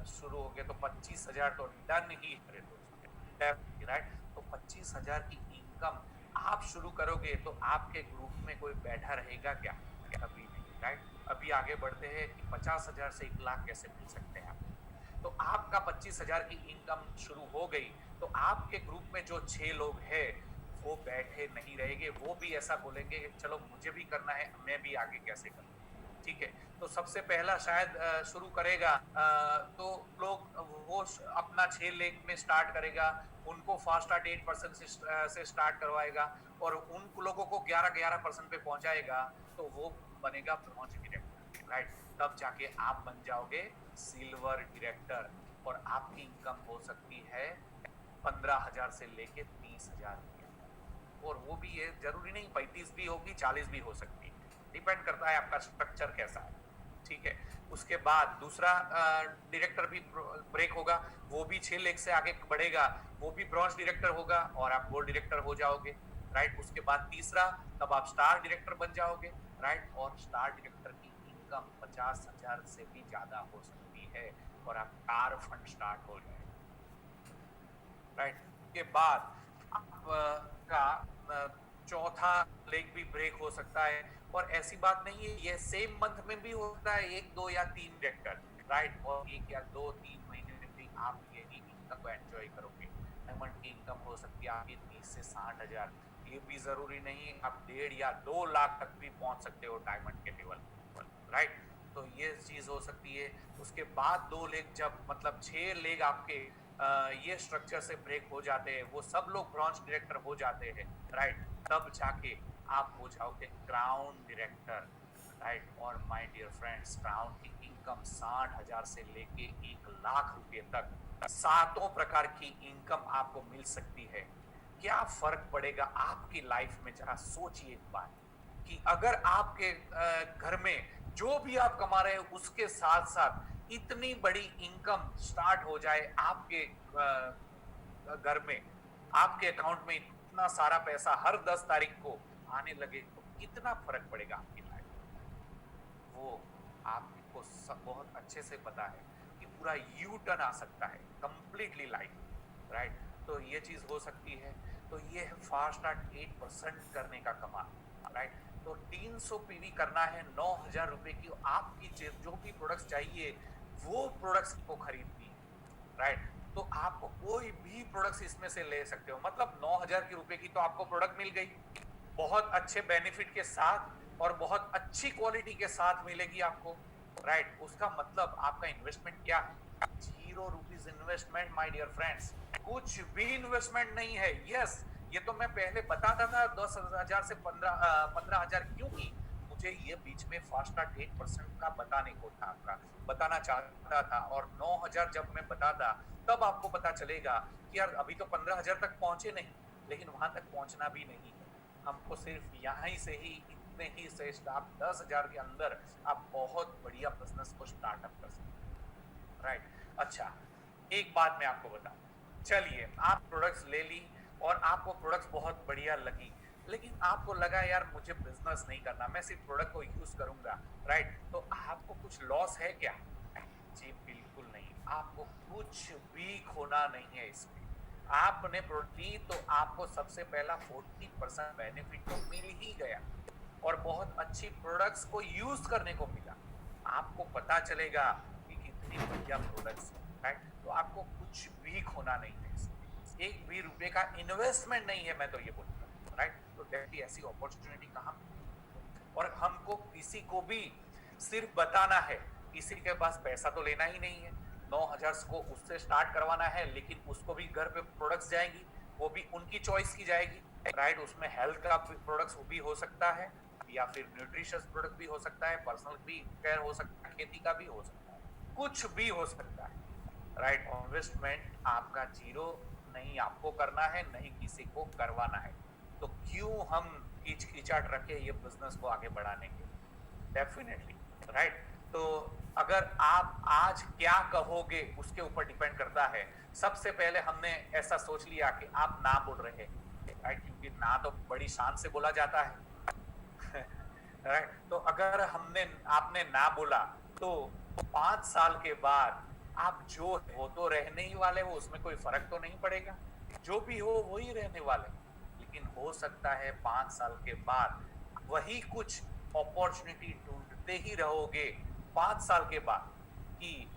Speaker 2: शुरू हो गए तो 25,000 तो डन ही है दोस्तों, राइट। तो 25,000 की इनकम आप शुरू करोगे तो आपके ग्रुप में कोई बैठा रहेगा क्या? कभी नहीं, राइट। अभी आगे बढ़ते हैं कि 50,000 से 1,00,000 कैसे मिल सकते हैं आप। तो आपका 25,000 की इनकम शुरू हो गई तो आपके ग्रुप में जो 6 लोग हैं वो बैठे नहीं रहेंगे, वो भी ऐसा बोलेंगे कि चलो मुझे भी करना है, मैं भी आगे कैसे करूँ, ठीक है। तो सबसे पहला शायद शुरू करेगा तो लोग वो अपना 6 लेग में स्टार्ट करेगा, उनको फास्ट स्टार्ट 8% से स्टार्ट करवाएगा और उन लोगों को 11% पे पहुंचाएगा, तो वो बनेगा ब्रॉन्ज डायरेक्टर, राइट। तब जाके आप बन जाओगे सिल्वर डायरेक्टर और आपकी इनकम हो सकती है 15,000 से लेके 30,000 रुपया, और वो भी ये जरूरी नहीं 35 भी होगी, 40 भी हो सकती है, डिपेंड करता है आपका स्ट्रक्चर कैसा है, ठीक है। उसके बाद दूसरा डायरेक्टर भी ब्रेक होगा, वो भी 6 लेग से आगे बढ़ेगा, वो भी ब्रॉन्ज डायरेक्टर होगा और आप गोल्ड डायरेक्टर हो जाओगे, राइट। उसके बाद तीसरा, तब आप स्टार डायरेक्टर बन जाओगे, राइट। और स्टार डायरेक्टर की इनकम 50,000 से भी ज्यादा हो सकती है और आप कार फंड स्टार्ट हो जाएगा, राइट। के बाद आपका चौथा लेग भी ब्रेक हो सकता है, और ऐसी बात नहीं है, ये सेम मंथ में भी होता है 1, 2 या 3 डायरेक्टर, राइट, और 1 या 2-3 महीने में भी आप यही इनकम को एंजॉय करोगे। डायमंड की इनकम हो सकती है आपकी 30 से 60 हजार। ये भी जरूरी नहीं आप 1.5 या 2 लाख तक भी पहुंच सकते हो डायमंड के लेवल पर, राइट। तो ये चीज हो सकती है। उसके बाद 2 लेग, जब मतलब 6 लेग आपके ये स्ट्रक्चर से ब्रेक हो जाते हैं, वो सब लोग ब्रॉन्ज डायरेक्टर हो जाते हैं, राइट, तब जाके आप हो जाओगे क्राउन डायरेक्टर, राइट। और माय डियर फ्रेंड्स, क्राउन की इनकम 60 हजार से लेके 1 लाख रुपए तक, 7 प्रकार की इनकम आपको मिल सकती है। क्या फर्क पड़ेगा आपकी लाइफ में, जरा सोचिए एक बार, कि अगर आपके घर में जो भी आप कमा रहे हैं उसके साथ साथ इतनी बड़ी इनकम स्टार्ट हो जाए आपके घर में, आपके अकाउंट में इतना सारा पैसा हर 10 तारीख को आने लगे, तो कितना फर्क पड़ेगा आपकी लाइफ। वो आपको सब बहुत अच्छे से पता है कि पूरा यू टर्न आ सकता है कंप्लीटली लाइफ, राइट। तो ये चीज हो सकती है। तो ये है फास्ट स्टार्ट 8% करने का कमाल, राइट। तो 300 पीवी करना है 9 हजार रुपए की, आपकी जो भी प्रोडक्ट्स चाहिए वो प्रोडक्ट्स को खरीदनी है, राइट। तो आप कोई भी प्रोडक्ट्स इसमें से ले सकते हो, मतलब 9 हजार रुपए की तो आपको प्रोडक्ट मिल गई, बहुत अच्छे बेनिफिट के साथ और बहुत अच्छी क्वालिटी के साथ मिलेगी आपको, राइट। उसका मतलब आपका इन्वेस्टमेंट क्या है? ₹0 इन्वेस्टमेंट, माय डियर फ्रेंड्स। कुछ भी इन्वेस्टमेंट नहीं है। यस, ये तो मैं पहले बताता था 10 हजार से 15 हजार, क्योंकि मुझे ये बीच में फास्ट स्टार्ट 8% का बताने को था, आपका बताना चाहता था। और 9 हजार जब मैं बताता, तब आपको पता चलेगा कि यार अभी तो 15 हजार तक पहुंचे नहीं, लेकिन वहां तक पहुंचना भी नहीं है। हमको सिर्फ यहाँ से ही, इतने ही से आप 10 हजार के अंदर आप बहुत बढ़िया बिजनेस को स्टार्टअप कर सकते हैं, राइट। अच्छा, एक बात मैं आपको बताऊं, चलिए आप प्रोडक्ट्स ले ली और आपको प्रोडक्ट्स बहुत बढ़िया लगी, लेकिन आपको लगा यार मुझे बिजनेस नहीं करना, मैं सिर्फ प्रोडक्ट को यूज करूंगा, राइट। तो आपको कुछ लॉस है क्या? जी बिल्कुल नहीं, आपको कुछ भी खोना नहीं है इसमें। आपने प्रोडक्ट ली तो आपको सबसे पहला 40% बेनिफिट तो मिल ही गया, और बहुत अच्छी प्रोडक्ट्स को यूज करने को मिला। आपको पता चलेगा कि कितनी बढ़िया प्रोडक्ट्स है, राइट। तो आपको कुछ भी खोना नहीं है इसमें, एक भी रुपए का इन्वेस्टमेंट नहीं है, मैं तो ये बोलूंगा, राइट। तो देखिए ऐसी अपॉर्चुनिटी कहाँ मिलती है। और हमको किसी को भी सिर्फ बताना है, किसी के पास पैसा तो लेना ही नहीं है, 9 हजार को उससे स्टार्ट करवाना है, लेकिन उसको भी घर पे प्रोडक्ट्स जाएंगी, वो भी उनकी चॉइस की जाएगी, राइट। उसमें हेल्थ का प्रोडक्ट्स भी हो सकता है, या फिर न्यूट्रिशियस प्रोडक्ट भी हो सकता है, पर्सनल भी केयर हो सकता है, खेती का भी हो सकता है, कुछ भी हो सकता है, राइट। इन्वेस्टमेंट आपका जीरो नहीं आपको करना है, नहीं किसी को करवाना है। तो क्यों हम कीचकीचाट रखे ये बिजनेस को आगे बढ़ाने के लिए? Definitely, right. तो अगर आप आज क्या कहोगे उसके ऊपर डिपेंड करता है। सबसे पहले हमने ऐसा सोच लिया कि आप ना बोल रहे हैं, राइट, क्योंकि ना तो बड़ी शान से बोला जाता है, राइट। तो अगर हमने आपने ना बोला, तो 5 साल के बाद आप जो है वो तो रहने ही वाले हो, उसमें कोई फर्क तो नहीं पड़ेगा, जो भी हो वही रहने वाले। लेकिन हो सकता है 5 साल के बाद वही कुछ अपॉर्चुनिटी ढूंढते ही रहोगे 5 साल के बाद, कि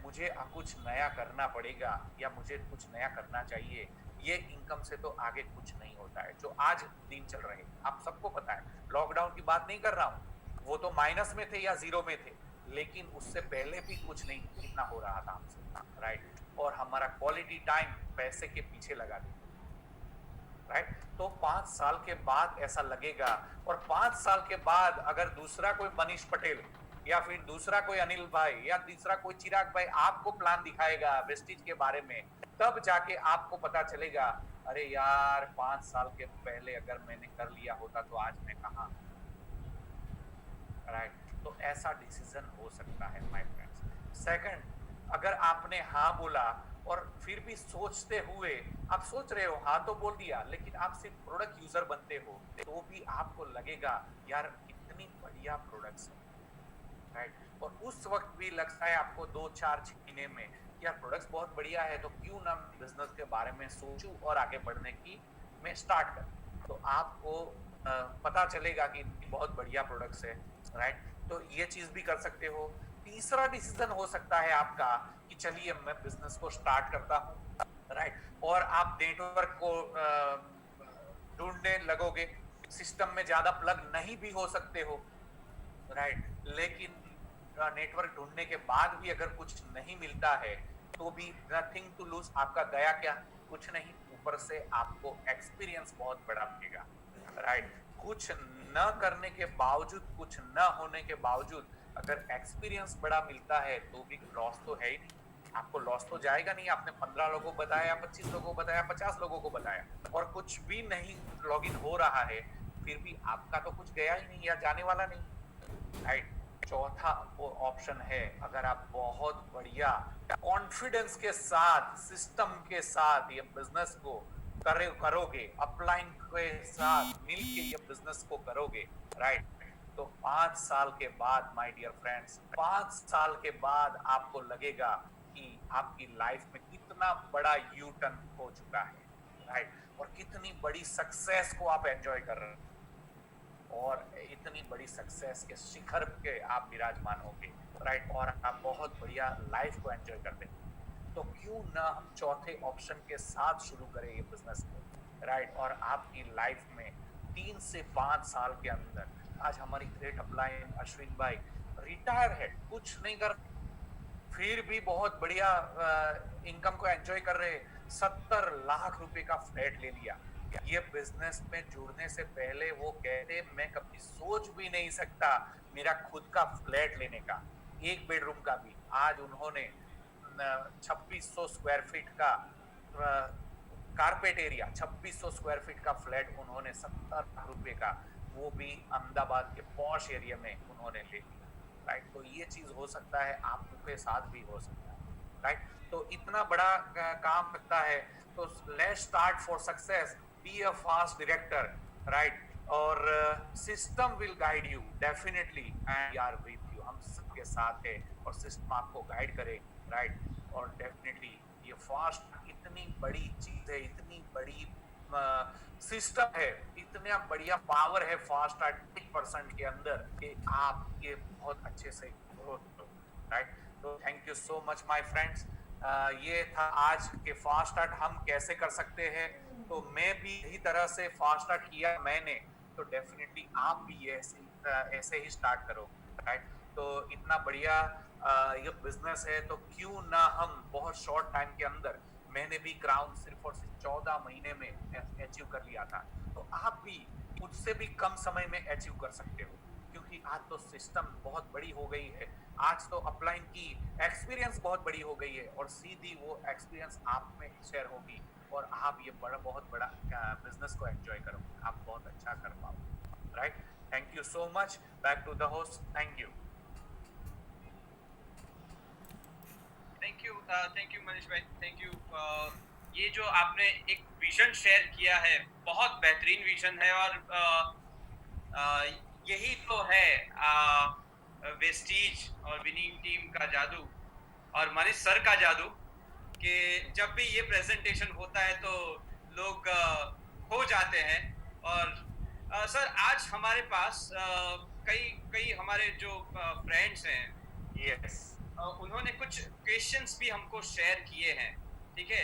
Speaker 2: मुझे कुछ नया करना पड़ेगा या मुझे कुछ नया करना चाहिए। ये इनकम से तो आगे कुछ नहीं होता है। जो आज दिन चल रहे हैं आप सबको पता है, लॉकडाउन की बात नहीं कर रहा हूँ, वो तो माइनस में थे या जीरो में थे, लेकिन उससे पहले भी कुछ नहीं कितना हो रहा था हमसे, राइट। और हमारा क्वालिटी टाइम पैसे के पीछे लगा दिया, राइट। तो 5 साल के बाद ऐसा लगेगा, और 5 साल के बाद अगर दूसरा कोई मनीष पटेल या फिर दूसरा कोई अनिल भाई या तीसरा कोई चिराग भाई आपको प्लान दिखाएगा वेस्टिज के बारे में, तब जाके आपको पता चलेगा, अरे यार 5 साल के पहले अगर मैंने कर लिया होता तो आज मैं कहाँ, राइट। तो ऐसा डिसीजन हो सकता है माय फ्रेंड्स। सेकंड, अगर आपने हाँ बोला और फिर भी सोचते हुए आप सोच रहे हो, हाँ तो बोल दिया, लेकिन आप सिर्फ प्रोडक्ट यूजर बनते हो, तो भी आपको लगेगा यार कितनी बढ़िया प्रोडक्ट्स है, राइट। और उस वक्त भी लगता है आपको 2-4 महीने में, यार प्रोडक्ट्स बहुत बढ़िया है, तो क्यों ना बिजनेस के बारे में सोचूं और आगे बढ़ने की मैं स्टार्ट करूं। तो आपको पता चलेगा कि बहुत बढ़िया प्रोडक्ट्स है, राइट। तो ये चीज भी कर सकते हो। तीसरा डिसीजन हो सकता है आपका कि चलिए मैं बिजनेस को स्टार्ट करता हूँ, राइट। और आप नेटवर्क को ढूंढने लगोगे, सिस्टम में ज्यादा प्लग नहीं भी हो सकते हो, राइट। लेकिन नेटवर्क ढूंढने के बाद भी अगर कुछ नहीं मिलता है तो भी नथिंग टू लूज, आपका गया क्या, कुछ नहीं। ऊपर से आपको एक्सपीरियंस बहुत बड़ा मिलेगा, राइट। कुछ न करने के बावजूद, कुछ न होने के बावजूद अगर एक्सपीरियंस बड़ा मिलता है तो भी लॉस तो है ही नहीं। आपको लॉस तो जाएगा नहीं। आपने 15 लोगों को बताया, 25 लोगों को बताया, 50 लोगों को बताया और कुछ भी नहीं लॉगिन हो रहा है, फिर भी आपका तो कुछ गया ही नहीं या जाने वाला नहीं, राइट। चौथा वो ऑप्शन है, अगर आप बहुत बढ़िया कॉन्फिडेंस के साथ, सिस्टम के साथ ये बिजनेस को करोगे, अपलाइन के साथ मिलके ये बिजनेस को करोगे, राइट। तो 5 साल के बाद माय डियर फ्रेंड्स, 5 साल के बाद आपको लगेगा कि आपकी लाइफ में कितना बड़ा यू टर्न हो चुका है, राइट। और कितनी बड़ी सक्सेस को आप एंजॉय कर रहे हैं और इतनी बड़ी सक्सेस के शिखर के आप विराजमान होंगे, राइट। और आप बहुत बढ़िया लाइफ को एंजॉय करते हैं। तो क्यों ना हम चौथे ऑप्शन के साथ शुरू करें ये बिजनेस को, राइट। और आपकी लाइफ में 3 से 5 साल के अंदर, आज हमारी ग्रेट अपलाइन अश्विन भाई रिटायर है, कुछ नहीं कर, फिर भी बहुत बढ़िया इनकम को एंजॉय कर रहे। 70 लाख रुपए का फ्लैट ले लिया। ये बिजनेस में जुड़ने से पहले वो कहते मैं कभी सोच भी नहीं सकता मेरा खुद का फ्लैट लेने का, एक बेडरूम का भी। आज उन्होंने 2600 स्क्वायर फीट का कारपेट एरिया, 2600 स्क्वायर फीट का फ्लैट उन्होंने 70 लाख रुपए का, वो भी अहमदाबाद के पॉश एरिया में उन्होंने ले लिया, राइट। तो ये चीज हो सकता है, आपके साथ भी हो सकता है, राइट। तो इतना बड़ा काम करता है। तो let's start for success, be a fast director, right. और system will guide you definitely and we are with you, हम सबके साथ है और सिस्टम आपको गाइड करे, राइट। और डेफिनेटली ये फास्ट इतनी बड़ी चीज है, इतनी बड़ी सिस्टम है, इतना बढ़िया पावर है फास्ट 30% के अंदर कि आप ये बहुत अच्छे से ग्रोथ, राइट। तो thank you so much my friends. ये था आज के फास्ट स्टार्ट हम कैसे कर सकते हैं। तो मैं भी यही तरह से फास्ट स्टार्ट किया मैंने, तो डेफिनेटली आप भी ऐसे ही स्टार्ट करो, राइट। तो इतना बढ़िया ये बिजनेस है, तो क्यों ना हम बहुत शॉर्ट टाइम के अंदर, मैंने भी क्राउन सिर्फ और सिर्फ 14 महीने में अचीव कर लिया था, तो आप भी मुझसे भी कम समय में अचीव कर सकते हो, क्योंकि आज तो सिस्टम बहुत बड़ी हो गई है। आज तो अपलाइन की एक्सपीरियंस बहुत बड़ी हो गई है और सीधी वो एक्सपीरियंस आप में शेयर होगी और आप ये बहुत बड़ा बिजनेस को एंजॉय करोगे, आप बहुत अच्छा कर पाओगे, right. Thank you so much. Back to the host. Thank you.
Speaker 1: Thank you Manish भाई, थैंक यू। ये जो आपने एक विजन शेयर किया है, बहुत बेहतरीन विजन है। और यही तो है वेस्टीज और विनिंग टीम का जादू और मनीष सर का जादू, कि जब भी ये प्रेजेंटेशन होता है तो लोग खो जाते हैं। और सर आज हमारे पास कई कई हमारे जो फ्रेंड्स हैं,
Speaker 2: यस।
Speaker 1: उन्होंने कुछ क्वेश्चंस भी हमको शेयर किए हैं, ठीक है।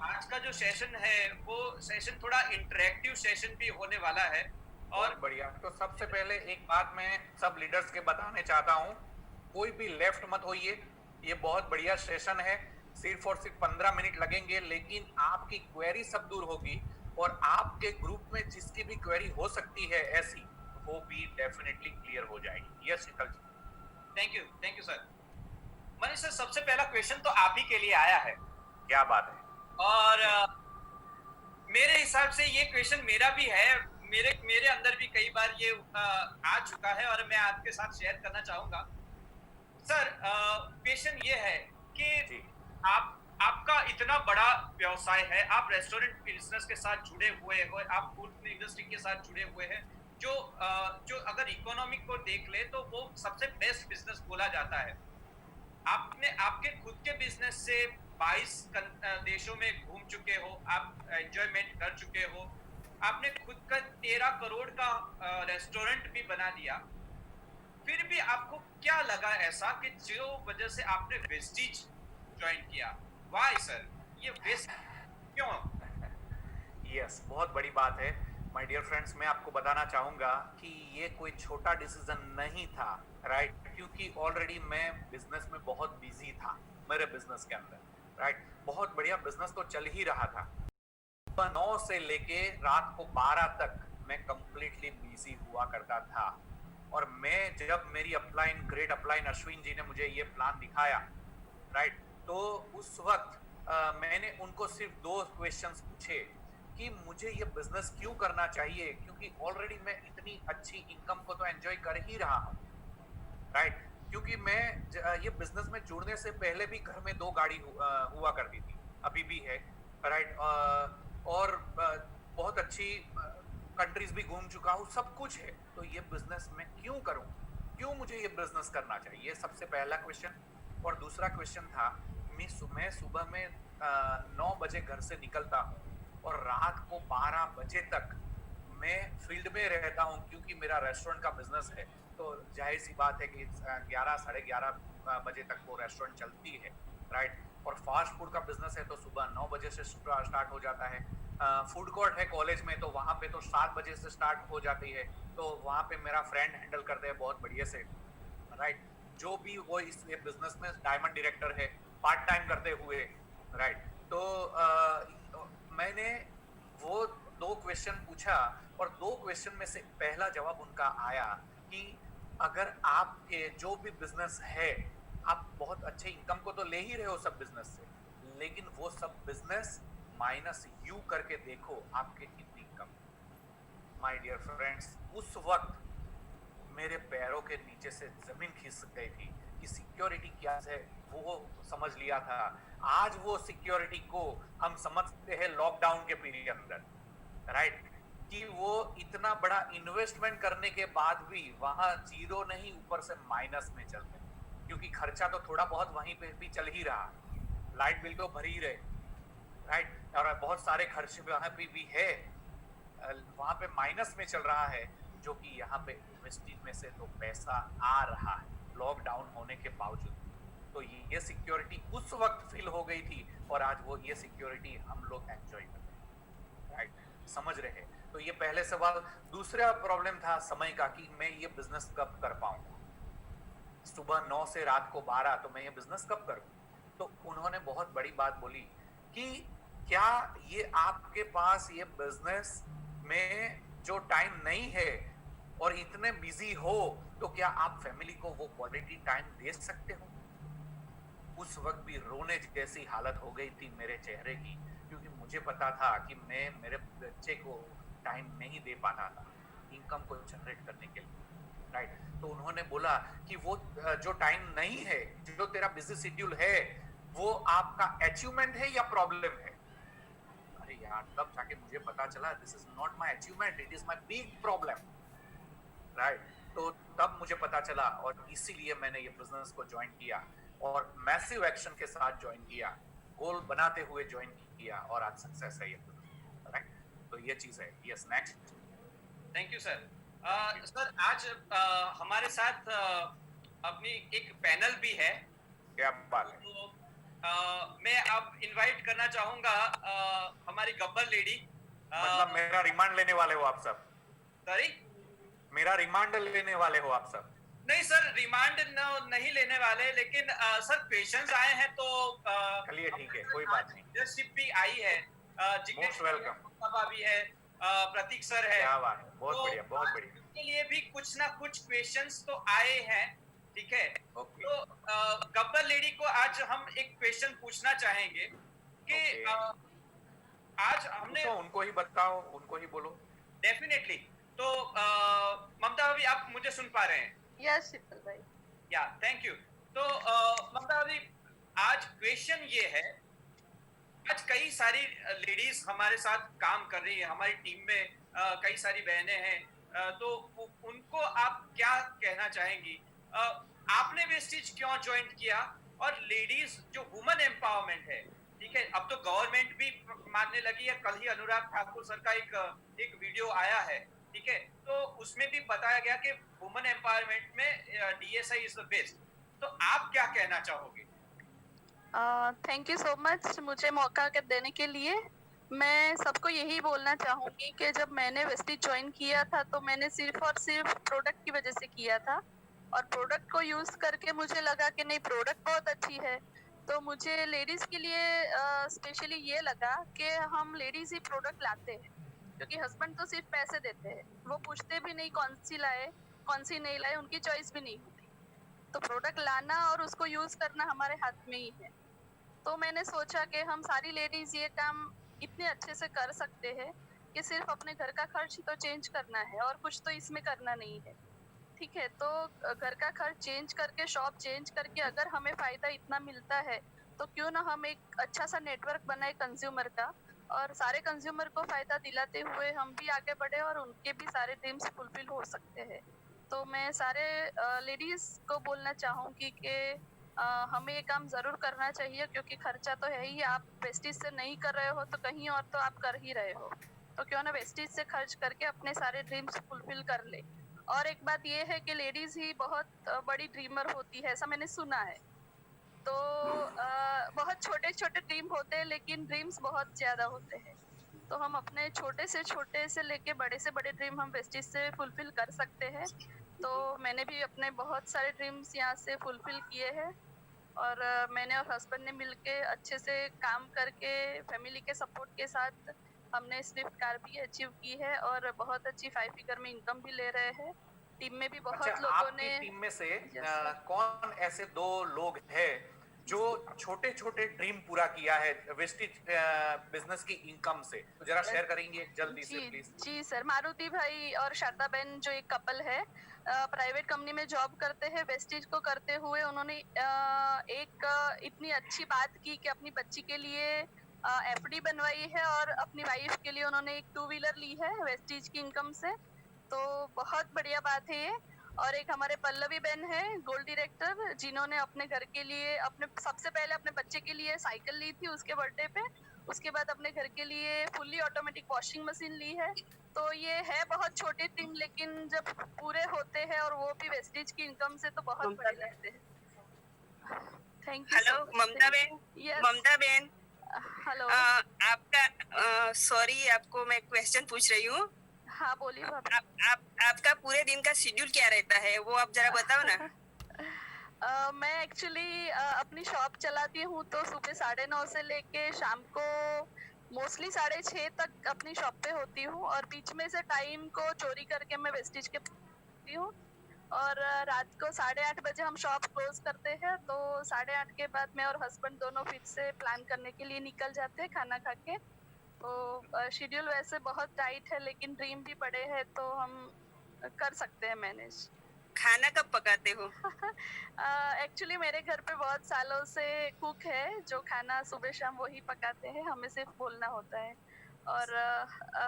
Speaker 1: आज का जो सेशन है वो सेशन थोड़ा इंटरेक्टिव सेशन भी होने वाला है। और
Speaker 2: बहुत बढ़िया। तो सबसे पहले एक बात मैं सब लीडर्स के बताने चाहता हूँ, कोई भी लेफ्ट मत होइए। ये बहुत बढ़िया सेशन है, सिर्फ और सिर्फ 15 मिनट लगेंगे, लेकिन आपकी क्वेरी सब दूर होगी और आपके ग्रुप में जिसकी भी क्वेरी हो सकती है ऐसी, वो भी डेफिनेटली क्लियर हो जाएगी। Yes Sheetal ji.
Speaker 1: Thank you sir. Manish sir, सबसे पहला क्वेश्चन तो आप ही के लिए आया है।
Speaker 2: क्या बात है।
Speaker 1: और मेरे हिसाब से ये क्वेश्चन मेरा भी है, मेरे अंदर भी कई बार ये आ चुका है और मैं आपके साथ शेयर करना चाहूंगा। सर क्वेश्चन ये है कि आपका इतना बड़ा व्यवसाय है, आप रेस्टोरेंट बिजनेस के साथ जुड़े हुए हो, आप फूड इंडस्ट्री के साथ जुड़े हुए हैं, जो अगर इकोनॉमिक को देख ले तो वो सबसे बेस्ट बिजनेस बोला जाता है। आपने आपके खुद के बिजनेस से 22 देशों में घूम चुके हो, आप एंजॉयमेंट कर चुके हो, आपने खुद का 13 करोड़ का रेस्टोरेंट भी बना दिया। फिर भी आपको क्या लगा ऐसा कि जो वजह से आपने वेस्टीज ज्वाइन किया? Why sir? ये वेस्ट क्यों?
Speaker 2: यस, बहुत बड़ी बात है। माय डियर फ्रेंड्स, मैं आपको बताना चाहूँगा कि ये कोई छोटा डिसीजन नहीं था, राइट? क्योंकि ऑलरेडी मैं बिजनेस में बहुत बिजी था, मेरे बिजनेस के अंदर, राइट? बहुत बढ़िया बिजनेस तो चल ही रहा था। सुबह 9 से लेके रात को 12 तक मैं कंप्लीटली बिजी हुआ करता था। और मैं जब मेरी अपलाइन ग्रेट अपलाइन अश्विन जी ने मुझे ये प्लान दिखाया, राइट, तो उस वक्त मैंने उनको सिर्फ दो क्वेश्चंस पूछे कि मुझे ये बिजनेस क्यों करना चाहिए, क्योंकि ऑलरेडी मैं इतनी अच्छी इनकम को तो एंजॉय कर ही रहा हूँ, राइट? क्योंकि मैं ये बिजनेस में जुड़ने से पहले भी घर में दो गाड़ी हुआ करती थी, अभी भी है, राइट? और बहुत अच्छी कंट्रीज भी घूम चुका हूँ, सब कुछ है। तो ये बिजनेस मैं क्यों करूँ, क्यों मुझे ये बिजनेस करना चाहिए, ये सबसे पहला क्वेश्चन। और दूसरा क्वेश्चन था, मैं सुबह में 9 बजे घर से निकलता हूँ और रात को 12 बजे तक मैं फील्ड में रहता हूँ, क्योंकि मेरा रेस्टोरेंट का बिजनेस है। तो जाहिर सी बात है कि 11 साढ़े 11 बजे तक वो रेस्टोरेंट चलती है, राइट? और फास्ट फूड का बिजनेस है तो सुबह 9 बजे से स्टार्ट हो जाता है। फूड कोर्ट है कॉलेज में, तो वहाँ पे तो 7 बजे से स्टार्ट हो जाती है। तो वहाँ पे मेरा फ्रेंड हैंडल करते हैं बहुत बढ़िया से, राइट? जो भी वो इस बिजनेस में डायमंड डायरेक्टर है, पार्ट टाइम करते हुए, राइट? तो मैंने वो दो क्वेश्चन पूछा, और दो क्वेश्चन में से पहला जवाब उनका आया कि अगर आपके जो भी बिजनेस है, आप बहुत अच्छे इनकम को तो ले ही रहे हो सब बिजनेस से, लेकिन वो सब बिजनेस माइनस यू करके देखो आपके कितनी इनकम। माय डियर फ्रेंड्स, उस वक्त मेरे पैरों के नीचे से जमीन खिसक गई थी कि सिक्योरिटी क्या है, वो समझ लिया था। आज वो सिक्योरिटी को हम समझते हैं लॉकडाउन के पीरियड अंदर, राइट? कि वो इतना बड़ा इन्वेस्टमेंट करने के बाद भी वहां जीरो नहीं, ऊपर से माइनस में चल रहे, क्योंकि खर्चा तो थोड़ा बहुत वहीं पे भी चल ही रहा, लाइट बिल तो भर ही रहे, राइट? और बहुत सारे खर्च वहां पे भी है, वहां पे माइनस में चल रहा है, जो कि यहाँ पे इन्वेस्टिंग में से तो पैसा आ रहा है लॉकडाउन होने के बावजूद। तो ये सिक्योरिटी उस वक्त फील हो गई थी, और आज वो ये सिक्योरिटी हम लोग एंजॉय कर रहे हैं, राइट? समझ रहे हैं? तो ये पहले सवाल। दूसरा प्रॉब्लम था समय का, कि मैं ये बिजनेस कब कर पाऊंगा, सुबह 9 से रात को 12, तो मैं ये बिजनेस कब करूं? तो उन्होंने बहुत बड़ी बात बोली कि क्या ये आपके पास ये बिजनेस में जो टाइम नहीं है और इतने बिजी हो, तो क्या आप फैमिली को वो क्वालिटी टाइम दे सकते हो? उस वक्त भी रोने जैसी हालत हो गई थी मेरे चेहरे की, क्योंकि मुझे पता था कि मैं मेरे बच्चे को टाइम नहीं दे पाता था इनकम को जनरेट करने के लिए, राइट? तो उन्होंने बोला कि वो जो टाइम नहीं है, जो तेरा बिजी शेड्यूल है, वो आपका अचीवमेंट है या प्रॉब्लम है? अरे यार, तब जाके मुझे पता चला this is not my achievement, it is my big problem, right? तो तब मुझे पता चला, और इसीलिए मैंने ये बिजनेस को ज्वाइन किया, और मैसिव एक्शन के साथ ज्वाइन किया, गोल बनाते हुए ज्वाइन किया, और आज सक्सेस है ये, राइट? तो ये चीज है। Yes, next.
Speaker 1: Thank you sir. Sir आज हमारे साथ अपनी एक पैनल भी है।
Speaker 2: क्या बात है।
Speaker 1: तो मैं अब इनवाइट करना चाहूंगा हमारी गब्बर लेडी।
Speaker 2: मतलब मेरा रिमांड लेने वाले हो आप सब?
Speaker 1: सॉरी?
Speaker 2: मेरा रिमांड लेने वाले हो आप सब?
Speaker 1: नहीं सर, रिमांड नहीं लेने वाले, लेकिन सर पेशेंट्स आए हैं तो
Speaker 2: चलिए ठीक है, कोई बात नहीं।
Speaker 1: लीडरशिप भी आई है,
Speaker 2: मोस्ट वेलकम।
Speaker 1: भी है, प्रतीक सर है।
Speaker 2: क्या बात है, बहुत
Speaker 1: तो
Speaker 2: बढ़िया, बहुत बढ़िया।
Speaker 1: के लिए भी कुछ ना कुछ क्वेश्चंस तो आए हैं, ठीक है?
Speaker 2: ओके।
Speaker 1: तो गब्बर लेडी को आज हम एक क्वेश्चन पूछना चाहेंगे कि आज हमने
Speaker 2: उनको ही बताओ, उनको ही बोलो।
Speaker 1: डेफिनेटली। तो ममता भाभी, आप मुझे सुन पा रहे हैं?
Speaker 3: यस शीतल भाई।
Speaker 1: या, थैंक यू। तो ममता भाभी, आज क्वेश्चन ये है, आज कई सारी लेडीज हमारे साथ काम कर रही है, हमारी टीम में कई सारी बहनें हैं, तो उनको आप क्या कहना चाहेंगी? आपने वेस्टिज क्यों ज्वाइन किया? और लेडीज जो वुमेन एम्पावरमेंट है, ठीक है, अब तो गवर्नमेंट भी मानने लगी है। कल ही अनुराग ठाकुर सर का एक वीडियो आया है, ठीक है, तो उसमें भी बताया गया कि वुमेन एम्पावरमेंट में DSI इज द बेस्ट। तो आप क्या कहना चाहोगे?
Speaker 3: थैंक यू सो मच मुझे मौका देने के लिए। मैं सबको यही बोलना चाहूँगी कि जब मैंने वेस्टीज जॉइन किया था तो मैंने सिर्फ़ और सिर्फ़ प्रोडक्ट की वज़ह से किया था और प्रोडक्ट को यूज़ करके मुझे लगा कि नहीं प्रोडक्ट बहुत अच्छी है। तो मुझे लेडीज़ के लिए स्पेशली ये लगा कि हम लेडीज़ ही प्रोडक्ट लाते हैं, क्योंकि हस्बैंड तो सिर्फ़ पैसे देते हैं। वो पूछते भी नहीं कौन-सी लाए, कौन-सी नहीं लाए, उनकी चॉइस भी नहीं होती। तो प्रोडक्ट लाना और उसको यूज़ करना हमारे हाथ में ही है। तो मैंने सोचा कि हम सारी लेडीज ये काम इतने अच्छे से कर सकते हैं कि सिर्फ अपने घर का खर्च ही तो चेंज करना है और कुछ तो इसमें करना नहीं है। ठीक है, तो घर का खर्च चेंज करके शॉप चेंज करके अगर हमें फायदा इतना मिलता है तो क्यों ना हम एक अच्छा सा नेटवर्क बनाए कंज्यूमर का और सारे कंज्यूमर को फायदा दिलाते हुए हम भी आगे बढ़े और उनके भी सारे ड्रीम्स फुलफिल हो सकते हैं। तो मैं सारे लेडीज को बोलना चाहूंगी कि हमें ये काम जरूर करना चाहिए, क्योंकि खर्चा तो है ही। आप वेस्टेज से नहीं कर रहे हो तो कहीं और तो आप कर ही रहे हो, तो क्यों ना वेस्टेज से खर्च करके अपने सारे ड्रीम्स फुलफिल कर ले। और एक बात ये है कि लेडीज ही बहुत बड़ी ड्रीमर होती है, ऐसा मैंने सुना है। तो बहुत छोटे छोटे ड्रीम होते हैं लेकिन ड्रीम्स बहुत ज्यादा होते हैं। तो हम अपने छोटे से लेके बड़े से बड़े ड्रीम हम वेस्टेज से फुलफिल कर सकते हैं। तो मैंने भी अपने बहुत सारे ड्रीम्स यहाँ से फुलफिल किए हैं और मैंने और हस्बैंड ने मिलके अच्छे से काम करके फैमिली के सपोर्ट के साथ हमने स्विफ्ट कार भी अचीव की है और बहुत अच्छी 5 फिगर में इनकम भी ले रहे हैं। टीम में भी
Speaker 2: अच्छा,
Speaker 3: बहुत लोगों
Speaker 2: आपकी
Speaker 3: ने।
Speaker 2: टीम में से
Speaker 3: यस सर।
Speaker 2: कौन ऐसे दो लोग हैं जो छोटे छोटे ड्रीम पूरा किया है वेस्टेज बिजनेस की इनकम से? तो जरा शेयर करेंगे जल्दी से
Speaker 3: जी
Speaker 2: प्लीज।
Speaker 3: जी सर, मारुति भाई और शारदा बहन जो एक कपल है, प्राइवेट कंपनी में जॉब करते हैं। वेस्टेज को करते हुए उन्होंने एक इतनी अच्छी बात की कि अपनी बच्ची के लिए एफडी बनवाई है और अपनी वाइफ के लिए उन्होंने एक 2 व्हीलर ली है वेस्टेज की इनकम से। तो बहुत बढ़िया बात है ये। और एक हमारे पल्लवी बहन है गोल्ड डायरेक्टर, जिन्होंने अपने घर के लिए अपने सबसे पहले अपने बच्चे के लिए साइकिल ली थी उसके बर्थडे पे। उसके बाद अपने घर के लिए फुल्ली ऑटोमेटिक वॉशिंग मशीन ली है। तो ये है बहुत छोटे टीम, लेकिन जब पूरे होते हैं और वो भी वेस्टेज की इनकम से तो बहुत बड़े लगते हैं। Thank you
Speaker 4: hello
Speaker 3: so much.
Speaker 4: Mamta ben.
Speaker 3: Yes.
Speaker 4: Mamta ben,
Speaker 3: hello.
Speaker 4: आपका सॉरी, आपको मैं क्वेश्चन पूछ रही हूँ।
Speaker 3: हाँ बोलिए भाभी।
Speaker 4: आपका पूरे दिन का शेड्यूल क्या रहता है, वो आप जरा बताओ ना।
Speaker 3: मैं एक्चुअली अपनी शॉप चलाती हूँ, तो सुबह 9:30 से लेके शाम को मोस्टली 6:30 तक अपनी शॉप पे होती हूँ और बीच में से टाइम को चोरी करके मैं वेस्टेज के होती हूँ। और रात को 8:30 बजे हम शॉप क्लोज करते हैं, तो 8:30 के बाद मैं और हस्बैंड दोनों फिर से प्लान करने के लिए निकल जाते हैं खाना खा के। तो शेड्यूल वैसे बहुत टाइट है लेकिन ड्रीम भी बड़े हैं तो हम कर सकते हैं मैनेज।
Speaker 4: खाना कब पकाते हो?
Speaker 3: एक्चुअली मेरे घर पे बहुत सालों से कुक है जो खाना सुबह शाम वही पकाते हैं, हमें सिर्फ बोलना होता है। और